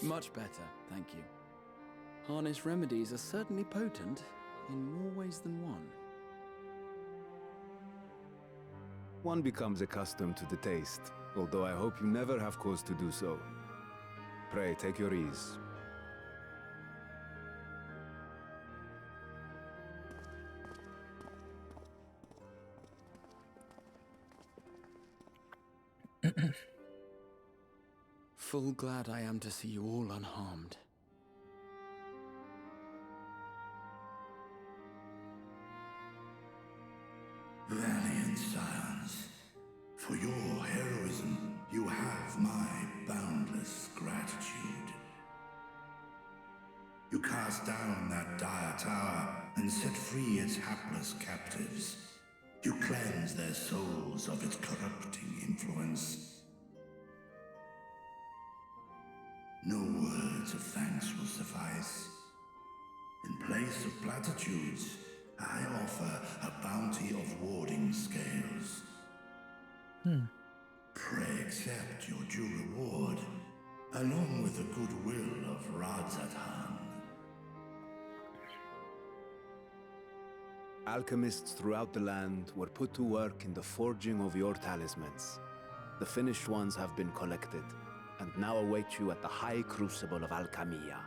Much better, thank you. Harness remedies are certainly potent, in more ways than one. One becomes accustomed to the taste, although I hope you never have cause to do so. Pray, take your ease. Full glad I am to see you all unharmed. Valiant scions, for your heroism, you have my boundless gratitude. You cast down that dire tower and set free its hapless captives. You cleanse their souls of its corrupting influence. No words of thanks will suffice. In place of platitudes, I offer a bounty of warding scales. Pray accept your due reward, along with the goodwill of Radzat-Han. Alchemists throughout the land were put to work in the forging of your talismans. The finished ones have been collected, and now await you at the High Crucible of Alchemia.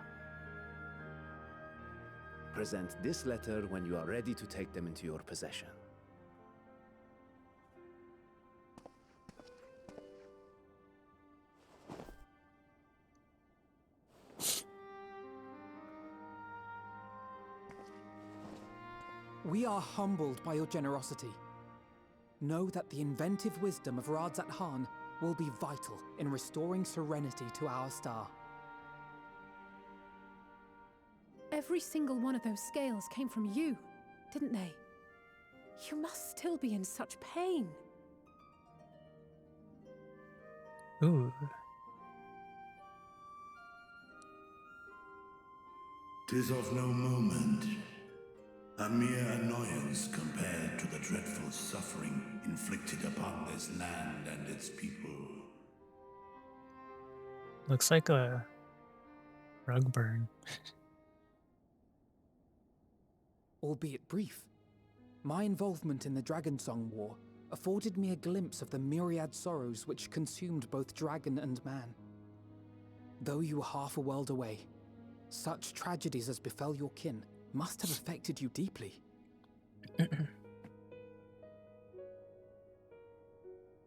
Present this letter when you are ready to take them into your possession. We are humbled by your generosity. Know that the inventive wisdom of Radzat-Han will be vital in restoring serenity to our star. Every single one of those scales came from you, didn't they? You must still be in such pain. Ooh. 'Tis of no moment. A mere annoyance compared to the dreadful suffering inflicted upon this land and its people. Looks like a rug burn. Albeit brief, my involvement in the Dragonsong War afforded me a glimpse of the myriad sorrows which consumed both dragon and man. Though you were half a world away, such tragedies as befell your kin must have affected you deeply.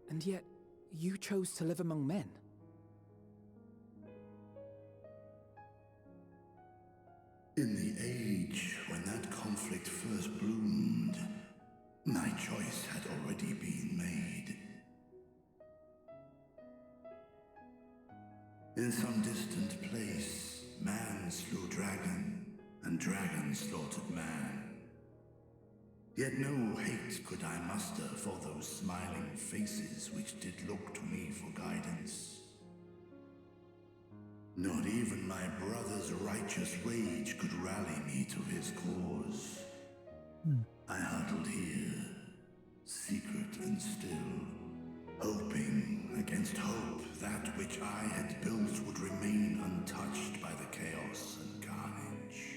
And yet, you chose to live among men. In the age when that conflict first bloomed, my choice had already been made. In some distant place, man slew dragon, and dragon slaughtered man. Yet no hate could I muster for those smiling faces which did look to me for guidance. Not even my brother's righteous rage could rally me to his cause. I huddled here, secret and still, hoping against hope that which I had built would remain untouched by the chaos and carnage.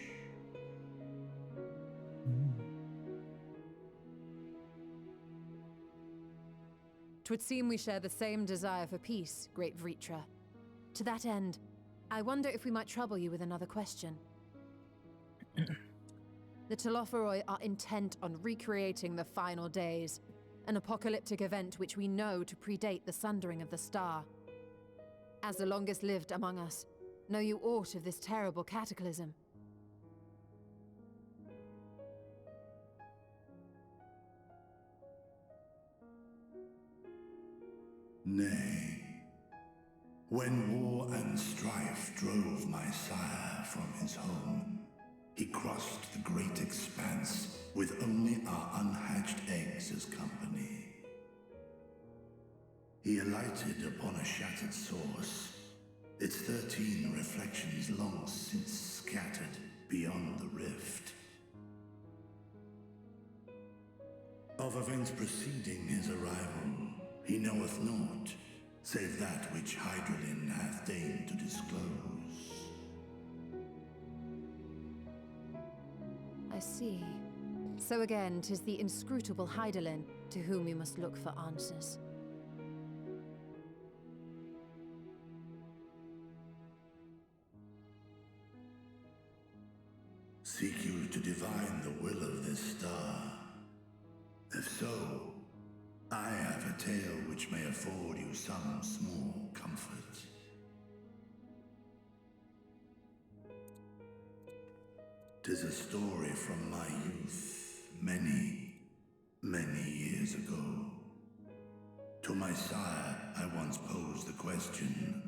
'Twould seem we share the same desire for peace, great Vritra. To that end, I wonder if we might trouble you with another question. The Telophoroi are intent on recreating the final days, an apocalyptic event which we know to predate the sundering of the star. As the longest lived among us, know you aught of this terrible cataclysm? Nay. When war and strife drove my sire from his home, he crossed the great expanse with only our unhatched eggs as company. He alighted upon a shattered source, its 13 reflections long since scattered beyond the rift. Of events preceding his arrival, he knoweth naught, save that which Hydralin hath deigned to disclose. I see. So again, 'tis the inscrutable Hydaelyn to whom we must look for answers. Seek you to divine the will of this star? If so, I have a tale which may afford you some small comfort. 'Tis a story from my youth, many, many years ago. To my sire, I once posed the question,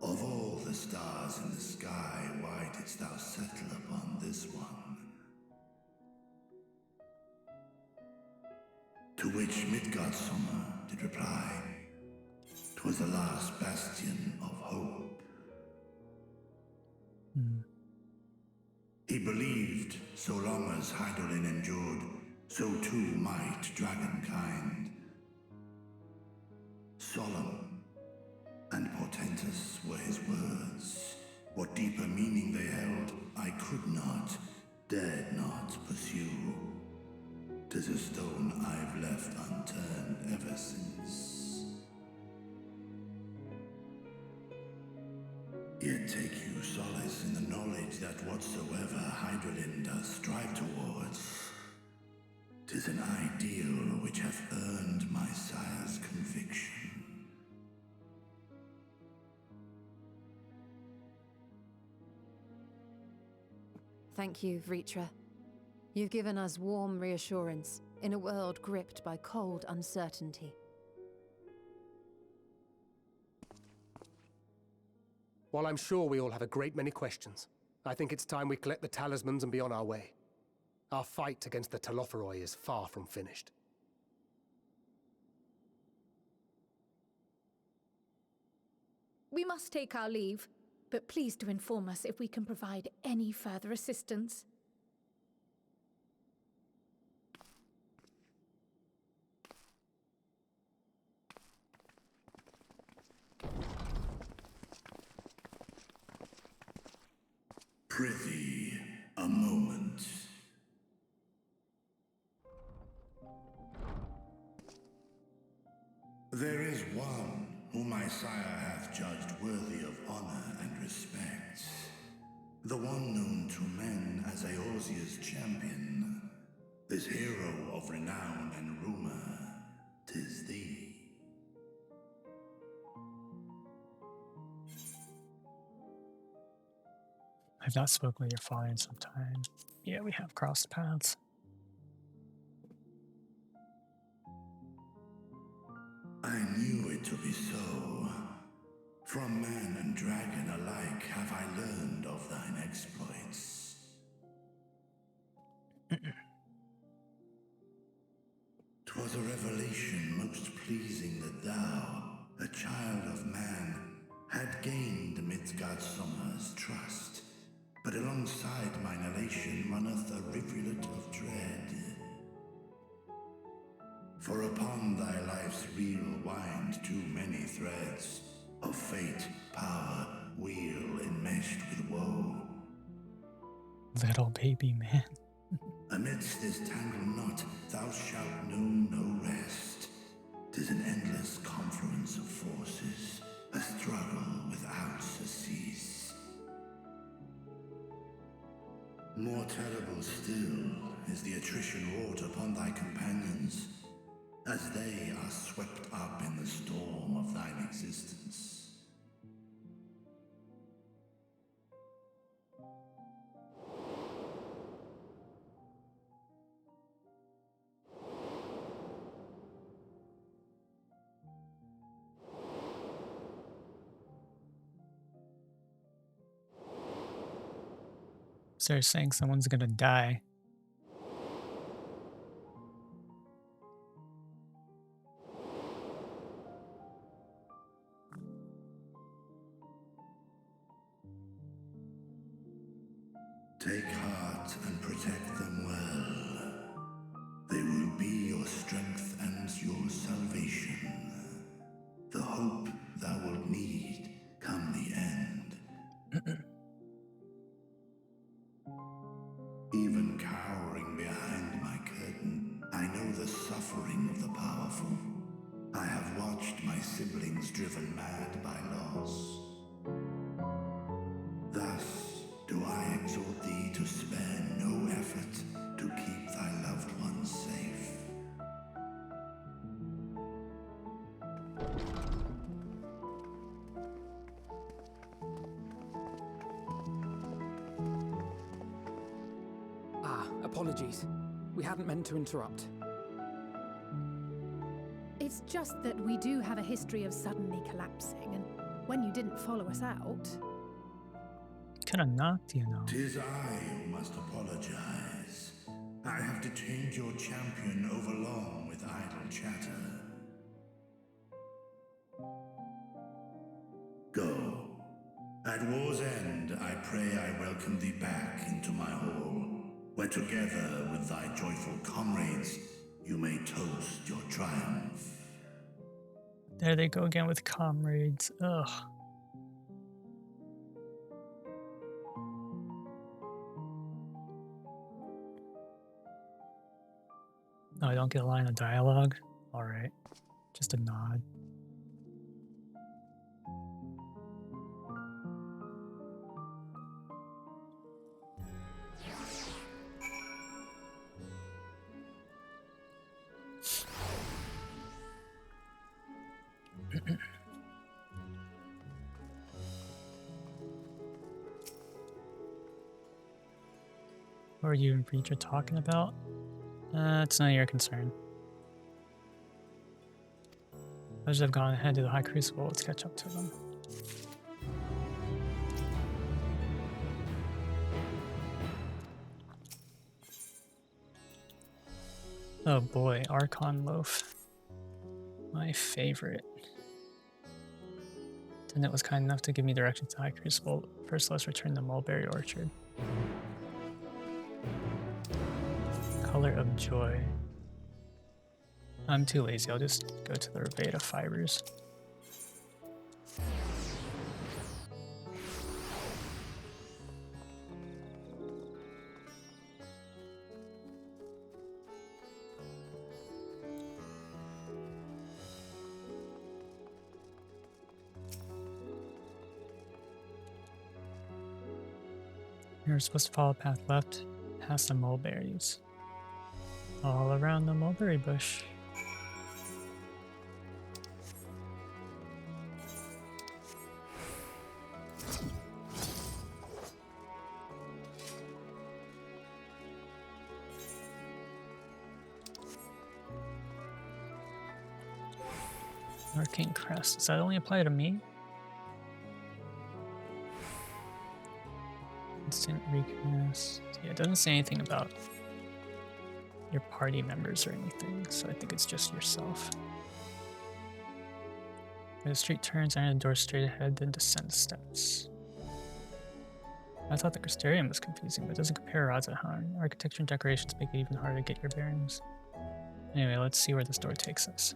of all the stars in the sky, why didst thou settle upon this one? To which Midgardsummer did reply, 'twas the last bastion of hope. He believed so long as Hydaelyn endured, so too might dragonkind. Solemn and portentous were his words. What deeper meaning they held, I could not, dared not pursue. 'Tis a stone I've left unturned ever since. Yet take you solace in the knowledge that whatsoever Hydaelyn does strive towards, 'tis an ideal which hath earned my sire's conviction. Thank you, Vritra. You've given us warm reassurance in a world gripped by cold uncertainty. While I'm sure we all have a great many questions, I think it's time we collect the talismans and be on our way. Our fight against the Telophoroi is far from finished. We must take our leave, but please do inform us if we can provide any further assistance. Prithee, a moment. There is one whom my sire hath judged worthy of honor and respect. The one known to men as Eorzea's champion. This hero of renown and rumor, 'tis thee. I've not spoken with your father in some time. Yeah, we have crossed paths. I knew it to be so. From man and dragon alike have I learned of thine exploits. 'Twas a revelation most pleasing that thou, a child of man, had gained Midgardsummer's trust. But alongside mine elation runneth a rivulet of dread. For upon thy life's reel wind too many threads of fate, power, wheel enmeshed with woe. Little baby man. Amidst this tangled knot thou shalt know no rest. 'Tis an endless confluence of forces, a struggle without surcease. More terrible still is the attrition wrought upon thy companions, as they are swept up in the storm of thine existence. So they're saying someone's gonna die. Take heart and protect them well. They will be your strength and your salvation. The hope thou wilt need come the end. Even cowards suffering of the powerful. I have watched my siblings driven mad by loss. Thus do I exhort thee to spare no effort to keep thy loved ones safe. Apologies. We hadn't meant to interrupt. It's just that we do have a history of suddenly collapsing, and when you didn't follow us out... Could have knocked, you know. 'Tis I who must apologize. I have detained your champion overlong with idle chatter. Go. At war's end, I pray I welcome thee back into my hall, where together with thy joyful comrades, you may toast your triumph. There they go again with comrades. Ugh. Oh, I don't get a line of dialogue? Alright. Just a nod. What are you and Preacher talking about? It's none of your concern. Others have gone ahead to the High Crucible. Let's catch up to them. Oh boy, Archon Loaf. My favorite. Tendant was kind enough to give me directions to High Crucible. First, let's return to Mulberry Orchard. Color of Joy. I'm too lazy, I'll just go to the Raveda Fibers. You're supposed to follow a path left, past the mulberries. All around the mulberry bush. Arcane Crest. Does that only apply to me? Instant recast. Yeah, it doesn't say anything about your party members or anything, so I think it's just yourself. The street turns, enter the door straight ahead, then descend steps. I thought the Crystarium was confusing, but it doesn't compare odds at harm. Architecture and decorations make it even harder to get your bearings. Anyway, let's see where this door takes us.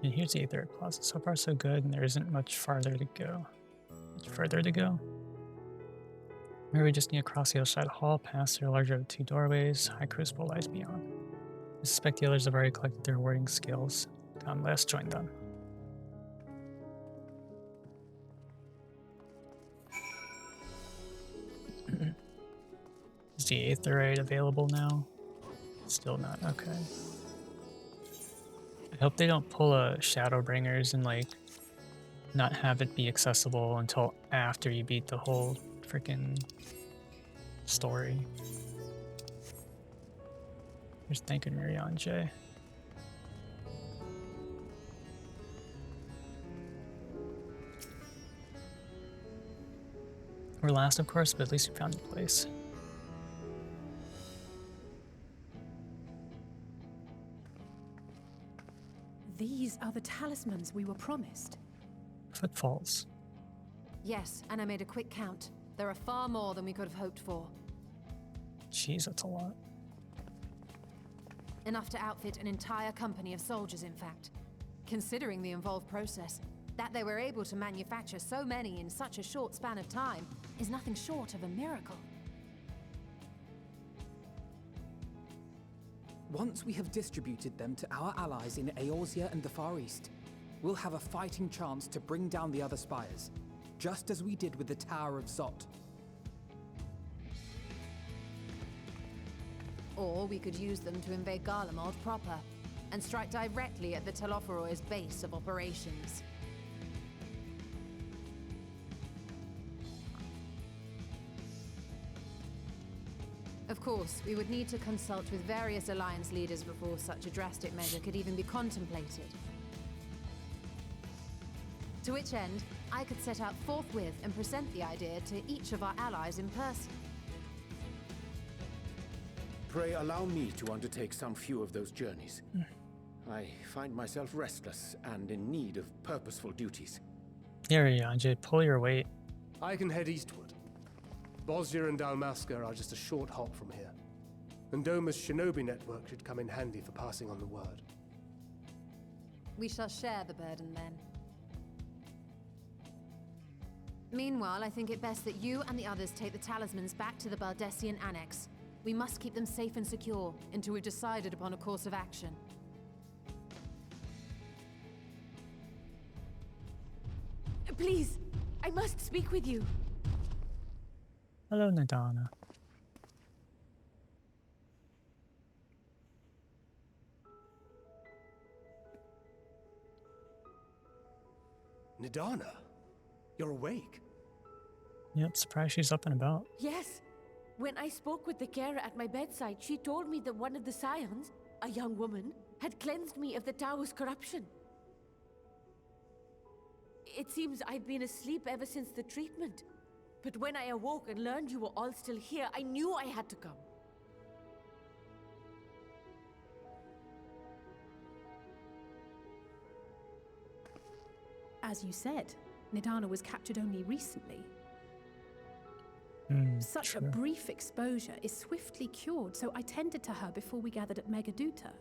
And here's the Aether Plaza. So far so good, and there isn't much farther to go. Much further to go? Maybe we just need to cross the other side of the hall, pass through the larger of the two doorways. High Crucible lies beyond. I suspect the others have already collected their warding skills. Come, let's join them. Is the Aetherite available now? Still not, okay. I hope they don't pull a Shadowbringers and like not have it be accessible until after you beat the whole freaking story. Here's thanking Mirion J. We're last, of course, but at least we found the place. these are the talismans we were promised? Footfalls. Yes, and I made a quick count. There are far more than we could have hoped for. Jeez, that's a lot. Enough to outfit an entire company of soldiers, in fact. Considering the involved process, that they were able to manufacture so many in such a short span of time is nothing short of a miracle. Once we have distributed them to our allies in Eorzea and the Far East, we'll have a fighting chance to bring down the other spires, just as we did with the Tower of Zot. Or we could use them to invade Garlemald proper, and strike directly at the Telophoroid's base of operations. Of course, we would need to consult with various Alliance leaders before such a drastic measure could even be contemplated. To which end, I could set out forthwith and present the idea to each of our allies in person. Pray allow me to undertake some few of those journeys. I find myself restless and in need of purposeful duties. Here, Yanje, pull your weight. I can head eastward. Bosnia and Dalmasca are just a short hop from here. And Doma's shinobi network should come in handy for passing on the word. We shall share the burden then. Meanwhile, I think it best that you and the others take the talismans back to the Baldessian Annex. We must keep them safe and secure until we've decided upon a course of action. Please, I must speak with you. Hello, Nadana. Nidana, you're awake. Yep, surprised she's up and about. Yes. When I spoke with the carer at my bedside, she told me that one of the scions, a young woman, had cleansed me of the tower's corruption. It seems I'd been asleep ever since the treatment. But when I awoke and learned you were all still here, I knew I had to come. As you said, Nidana was captured only recently. Such a brief exposure is swiftly cured, so I tended to her before we gathered at Megaduta.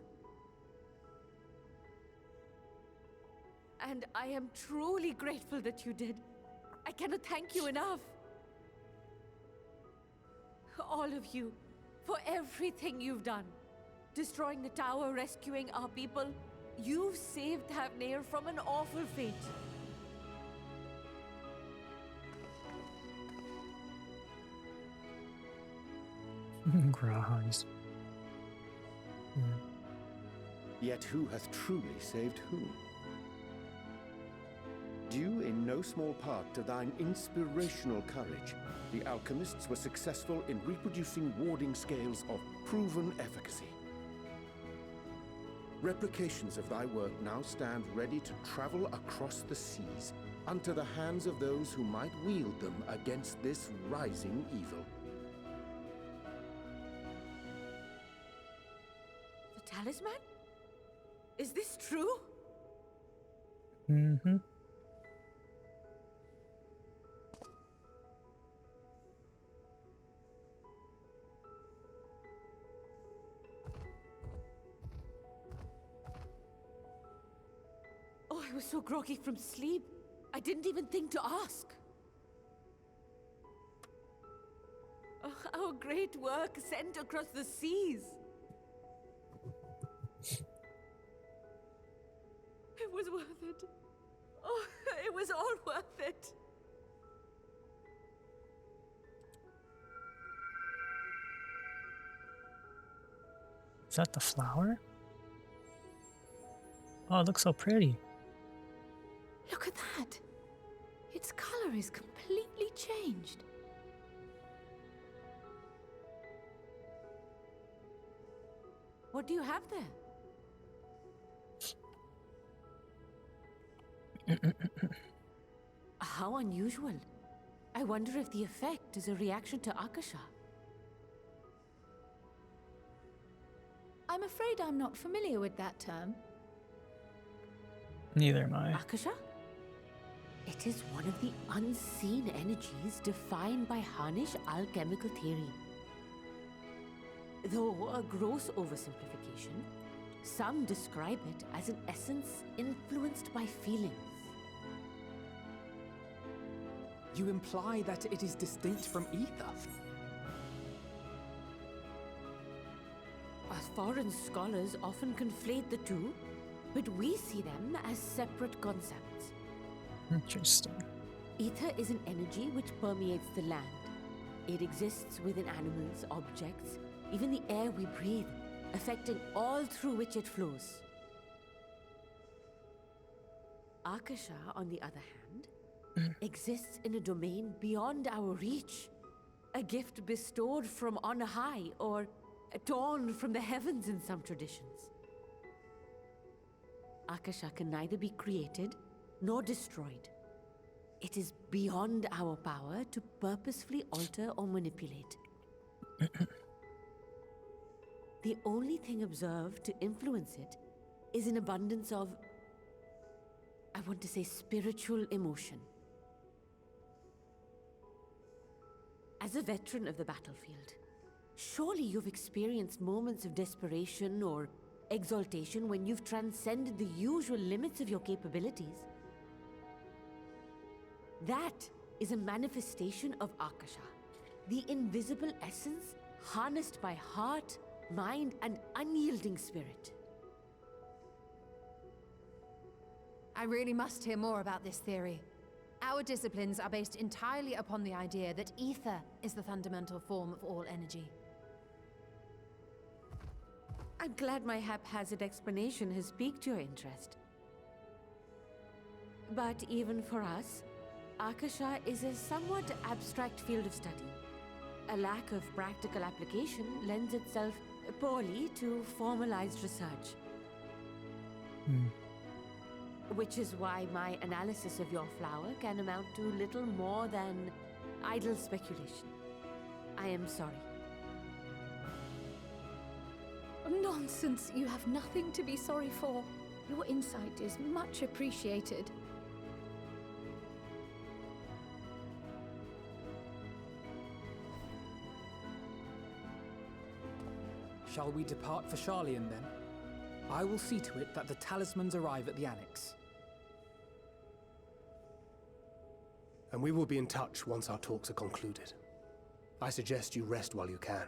And I am truly grateful that you did. I cannot thank you enough. All of you, for everything you've done. Destroying the tower, rescuing our people. You've saved Havnir from an awful fate. Grahans. Yet who hath truly saved whom? Due in no small part to thine inspirational courage, the alchemists were successful in reproducing warding scales of proven efficacy. Replications of thy work now stand ready to travel across the seas unto the hands of those who might wield them against this rising evil. The talisman? Is this true? Mm-hmm. Oh, I was so groggy from sleep. I didn't even think to ask. Oh, our great work sent across the seas. It was worth it. Oh, it was all worth it. Is that the flower? Oh, it looks so pretty. Look at that. Its color is completely changed. What do you have there? How unusual. I wonder if the effect is a reaction to Akasha. I'm afraid I'm not familiar with that term. Neither am I. Akasha? It is one of the unseen energies defined by Harnish alchemical theory. Though a gross oversimplification, some describe it as an essence influenced by feelings. You imply that it is distinct from ether? Foreign scholars often conflate the two, but we see them as separate concepts. Interesting. Ether is an energy which permeates the land. It exists within animals, objects, even the air we breathe, affecting all through which it flows. Akasha, on the other hand, exists in a domain beyond our reach. A gift bestowed from on high, or torn from the heavens in some traditions. Akasha can neither be created nor destroyed. It is beyond our power to purposefully alter or manipulate. The only thing observed to influence it is an abundance of, I want to say, spiritual emotion. As a veteran of the battlefield, surely you've experienced moments of desperation or exaltation when you've transcended the usual limits of your capabilities. That is a manifestation of Akasha, the invisible essence harnessed by heart, mind, and unyielding spirit. I really must hear more about this theory. Our disciplines are based entirely upon the idea that ether is the fundamental form of all energy. I'm glad my haphazard explanation has piqued your interest. But even for us, Akasha is a somewhat abstract field of study. A lack of practical application lends itself poorly to formalized research. Which is why my analysis of your flower can amount to little more than idle speculation. I am sorry. Nonsense! You have nothing to be sorry for. Your insight is much appreciated. Shall we depart for Charlian then? I will see to it that the talismans arrive at the Annex. And we will be in touch once our talks are concluded. I suggest you rest while you can.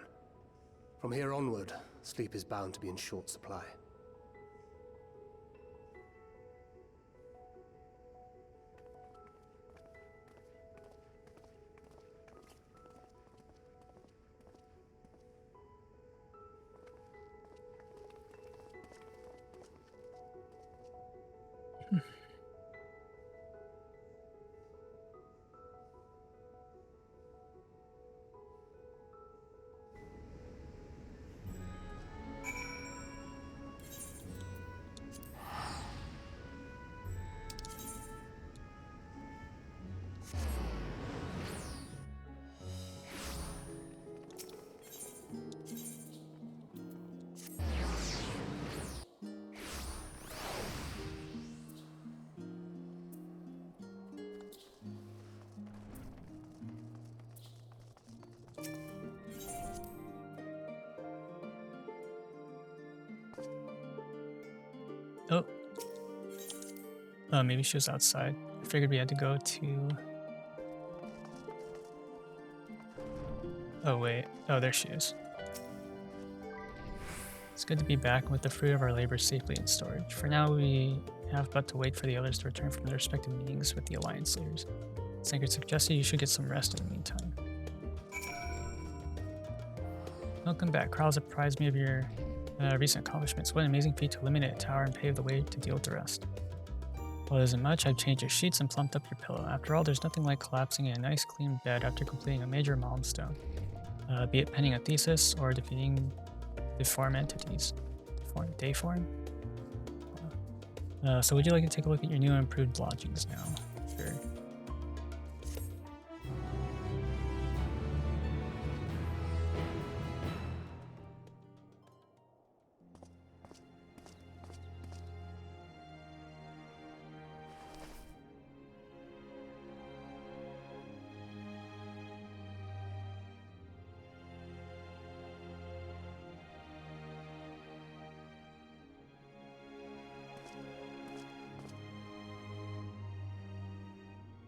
From here onward, sleep is bound to be in short supply. Oh, maybe she was outside. I figured we had to go to... Oh, wait. Oh, there she is. It's good to be back with the fruit of our labor safely in storage. For now, we have but to wait for the others to return from their respective meetings with the Alliance leaders. Sanker suggested you should get some rest in the meantime. Welcome back. Kryle apprised me of your recent accomplishments. What an amazing feat to eliminate a tower and pave the way to deal with the rest. Well, it isn't much. I've changed your sheets and plumped up your pillow. After all, there's nothing like collapsing in a nice clean bed after completing a major milestone. Be it penning a thesis or defeating deform entities. Deform? So would you like to take a look at your new and improved lodgings now? Sure.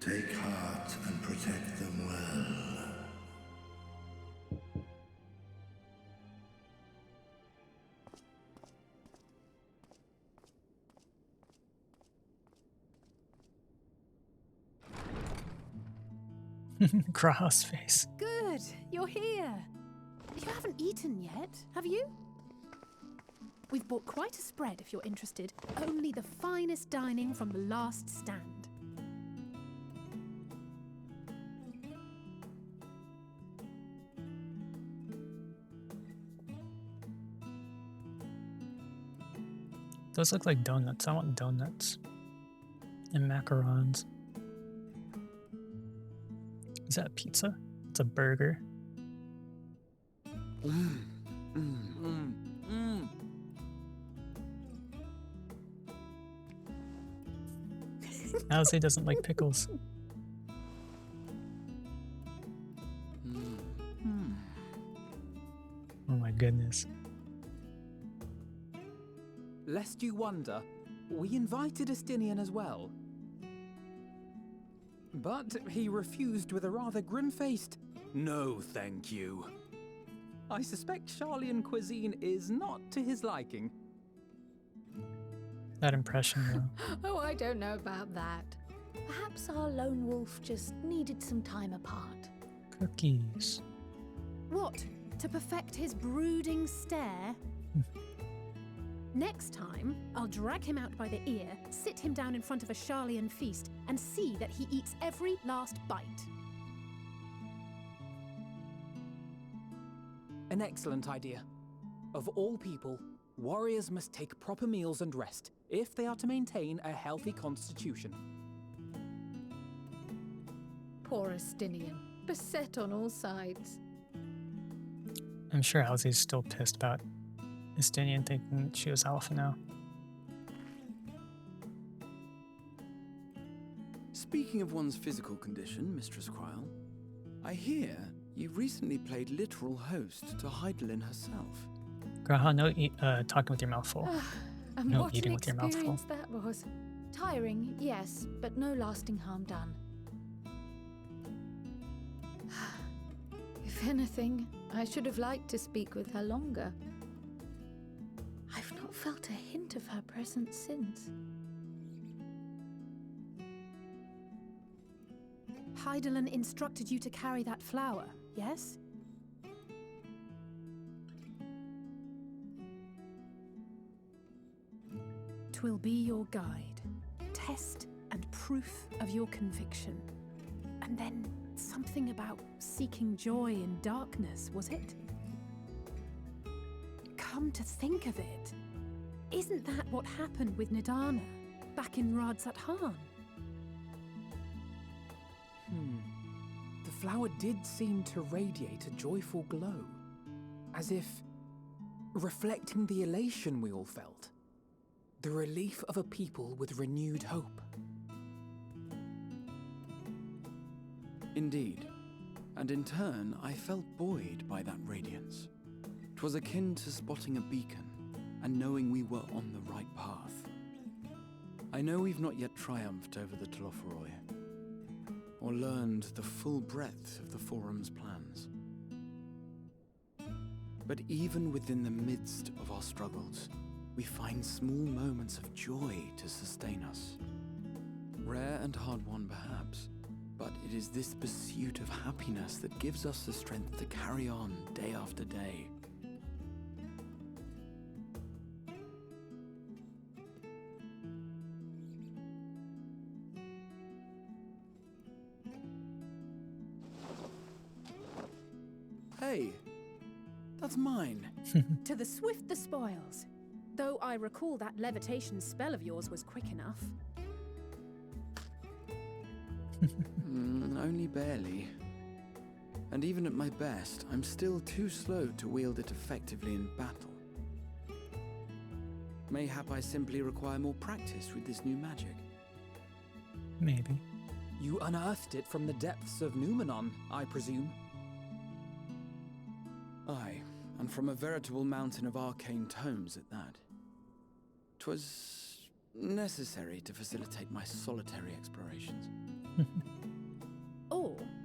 Take heart and protect them well. Cross face. Good, you're here. You haven't eaten yet, have you? We've bought quite a spread if you're interested. Only the finest dining from the last stand. Those look like donuts. I want donuts. And macarons. Is that a pizza? It's a burger. Alice doesn't like pickles. Oh my goodness. Lest you wonder, we invited Estinian as well. But he refused with a rather grim-faced, "No, thank you." I suspect Charlian cuisine is not to his liking. That impression, though. Oh, I don't know about that. Perhaps our lone wolf just needed some time apart. Cookies. What? To perfect his brooding stare? Next time, I'll drag him out by the ear, sit him down in front of a Charlian feast, and see that he eats every last bite. An excellent idea. Of all people, warriors must take proper meals and rest if they are to maintain a healthy constitution. Poor Estinian, beset on all sides. I'm sure Halsey's still pissed about Estinian thinking she was alpha now. Speaking of one's physical condition, Mistress Cryle, I hear you recently played literal host to Heidelin herself. Graha, no talking with your mouth full. And No what eating an with your mouth full. experience that was. Tiring, yes, but no lasting harm done. If anything, I should have liked to speak with her longer. I've not felt a hint of her presence since. Heidelin instructed you to carry that flower, yes? Twill be your guide, test and proof of your conviction. And then something about seeking joy in darkness, was it? Come to think of it, isn't that what happened with Nidana back in Radzat-Han? The flower did seem to radiate a joyful glow, as if reflecting the elation we all felt, the relief of a people with renewed hope. Indeed, and in turn I felt buoyed by that radiance. 'Twas akin to spotting a beacon and knowing we were on the right path. I know we've not yet triumphed over the Telophoroi, or learned the full breadth of the Forum's plans. But even within the midst of our struggles, we find small moments of joy to sustain us. Rare and hard-won perhaps, but it is this pursuit of happiness that gives us the strength to carry on day after day. Hey, that's mine. To the swift the spoils. Though I recall that levitation spell of yours was quick enough. Only barely. And even at my best, I'm still too slow to wield it effectively in battle. Mayhap I simply require more practice with this new magic. Maybe. You unearthed it from the depths of Numenon, I presume? Aye, and from a veritable mountain of arcane tomes at that. 'Twas necessary to facilitate my solitary explorations.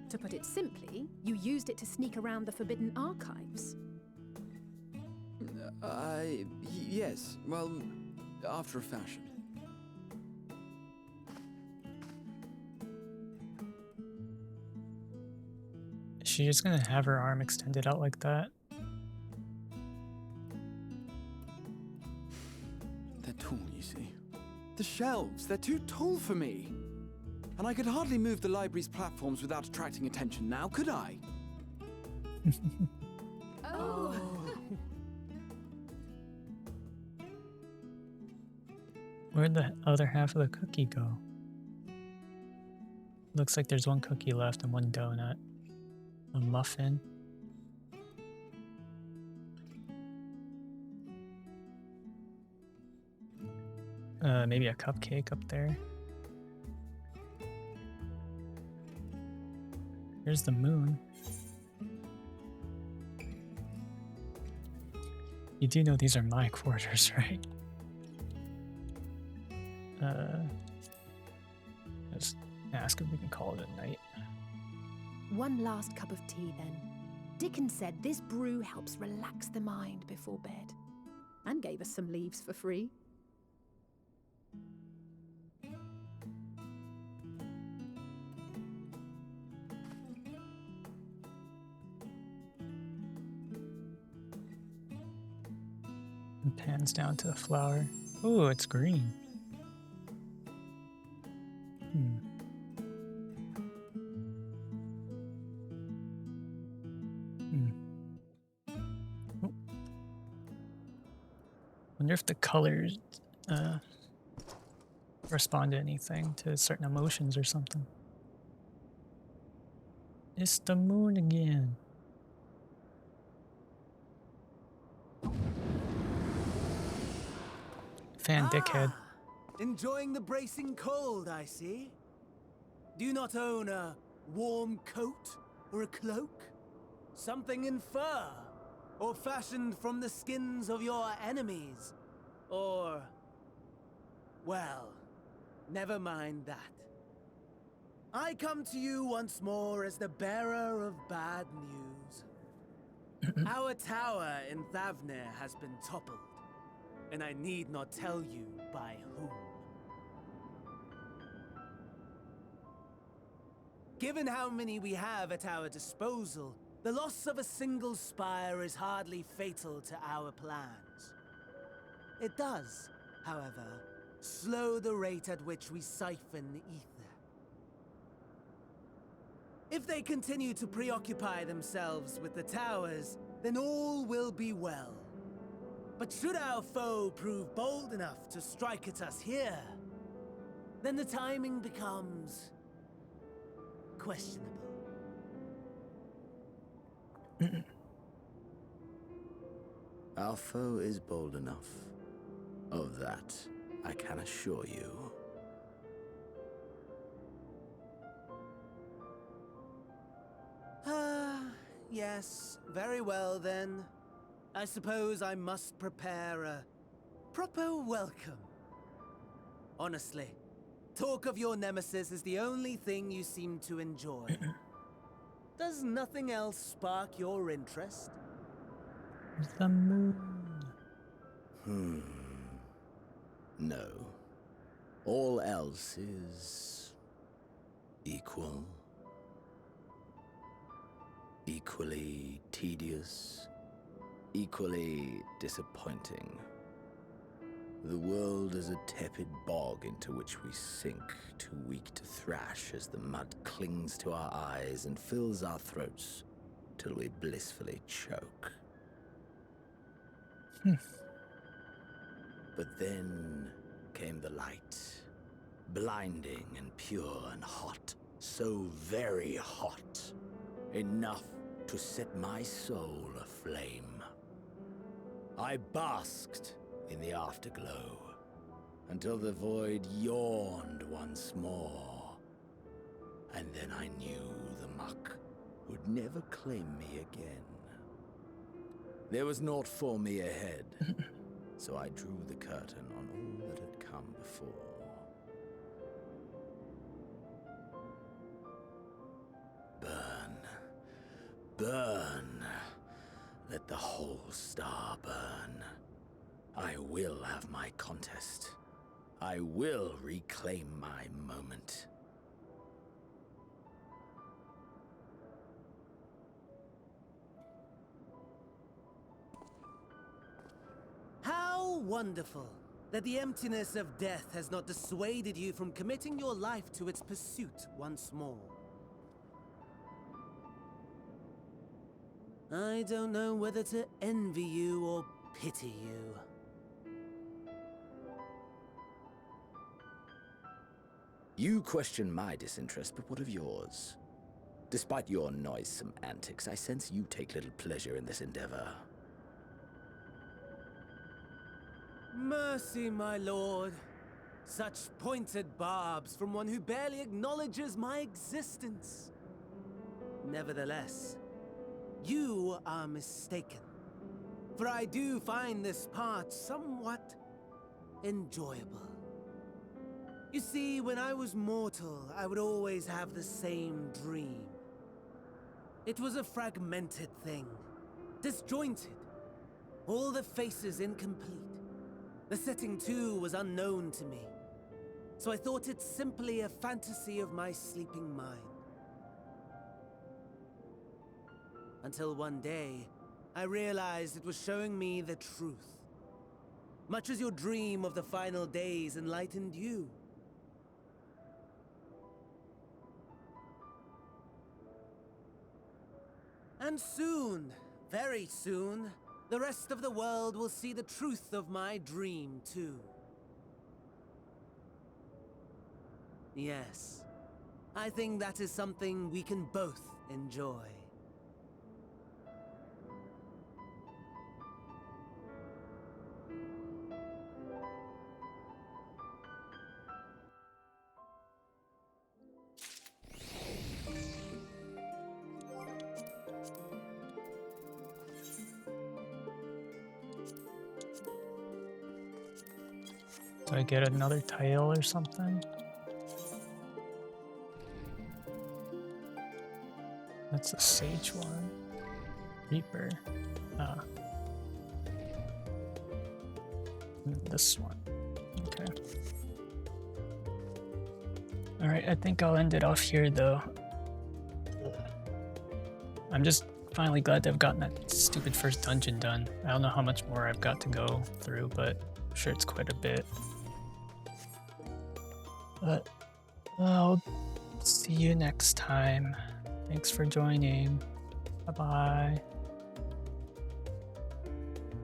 To put it simply, you used it to sneak around the forbidden archives. Yes. Well, after a fashion. Is she just gonna have her arm extended out like that? They're tall, you see. The shelves, they're too tall for me. And I could hardly move the library's platforms without attracting attention now, could I? Oh. Where'd the other half of the cookie go? Looks like there's one cookie left and one donut. A muffin. Maybe a cupcake up there. There's the moon. You do know these are my quarters, right? Just ask if we can call it a night. One last cup of tea, then. Dickon said this brew helps relax the mind before bed. And gave us some leaves for free. And pans down to the flower. Ooh, it's green. Wonder if the colors respond to anything, to certain emotions or something. It's the moon again. Fan dickhead. Enjoying the bracing cold, I see. Do you not own a warm coat or a cloak? Something in fur? Or fashioned from the skins of your enemies? Or... well, never mind that. I come to you once more as the bearer of bad news. Our tower in Thavnir has been toppled, and I need not tell you by whom. Given how many we have at our disposal, the loss of a single spire is hardly fatal to our plans. It does, however, slow the rate at which we siphon ether. If they continue to preoccupy themselves with the towers, then all will be well. But should our foe prove bold enough to strike at us here, then the timing becomes questionable. Our foe is bold enough. Of that, I can assure you. Yes, very well then. I suppose I must prepare a proper welcome. Honestly, talk of your nemesis is the only thing you seem to enjoy. Does nothing else spark your interest? The moon. No. All else is... equal. Equally tedious. Equally disappointing. The world is a tepid bog into which we sink, too weak to thrash as the mud clings to our eyes and fills our throats till we blissfully choke. But then came the light, blinding and pure and hot, so very hot, enough to set my soul aflame. I basked in the afterglow until the void yawned once more. And then I knew the muck would never claim me again. There was naught for me ahead, so I drew the curtain on all that had come before. Burn. Burn. Let the whole star burn. I will have my contest. I will reclaim my moment. How wonderful that the emptiness of death has not dissuaded you from committing your life to its pursuit once more. I don't know whether to envy you or pity you. You question my disinterest, but what of yours? Despite your noisome antics, I sense you take little pleasure in this endeavor. Mercy, my lord. Such pointed barbs from one who barely acknowledges my existence. Nevertheless, you are mistaken. For I do find this part somewhat enjoyable. You see, when I was mortal, I would always have the same dream. It was a fragmented thing, disjointed, all the faces incomplete. The setting, too, was unknown to me, so I thought it simply a fantasy of my sleeping mind. Until one day, I realized it was showing me the truth. Much as your dream of the final days enlightened you. And soon, very soon, the rest of the world will see the truth of my dream, too. Yes, I think that is something we can both enjoy. Do I get another tail or something? That's a sage one. Reaper. This one. Okay. Alright, I think I'll end it off here though. I'm just finally glad to have gotten that stupid first dungeon done. I don't know how much more I've got to go through, but I'm sure it's quite a bit. But I'll see you next time. Thanks for joining. Bye-bye.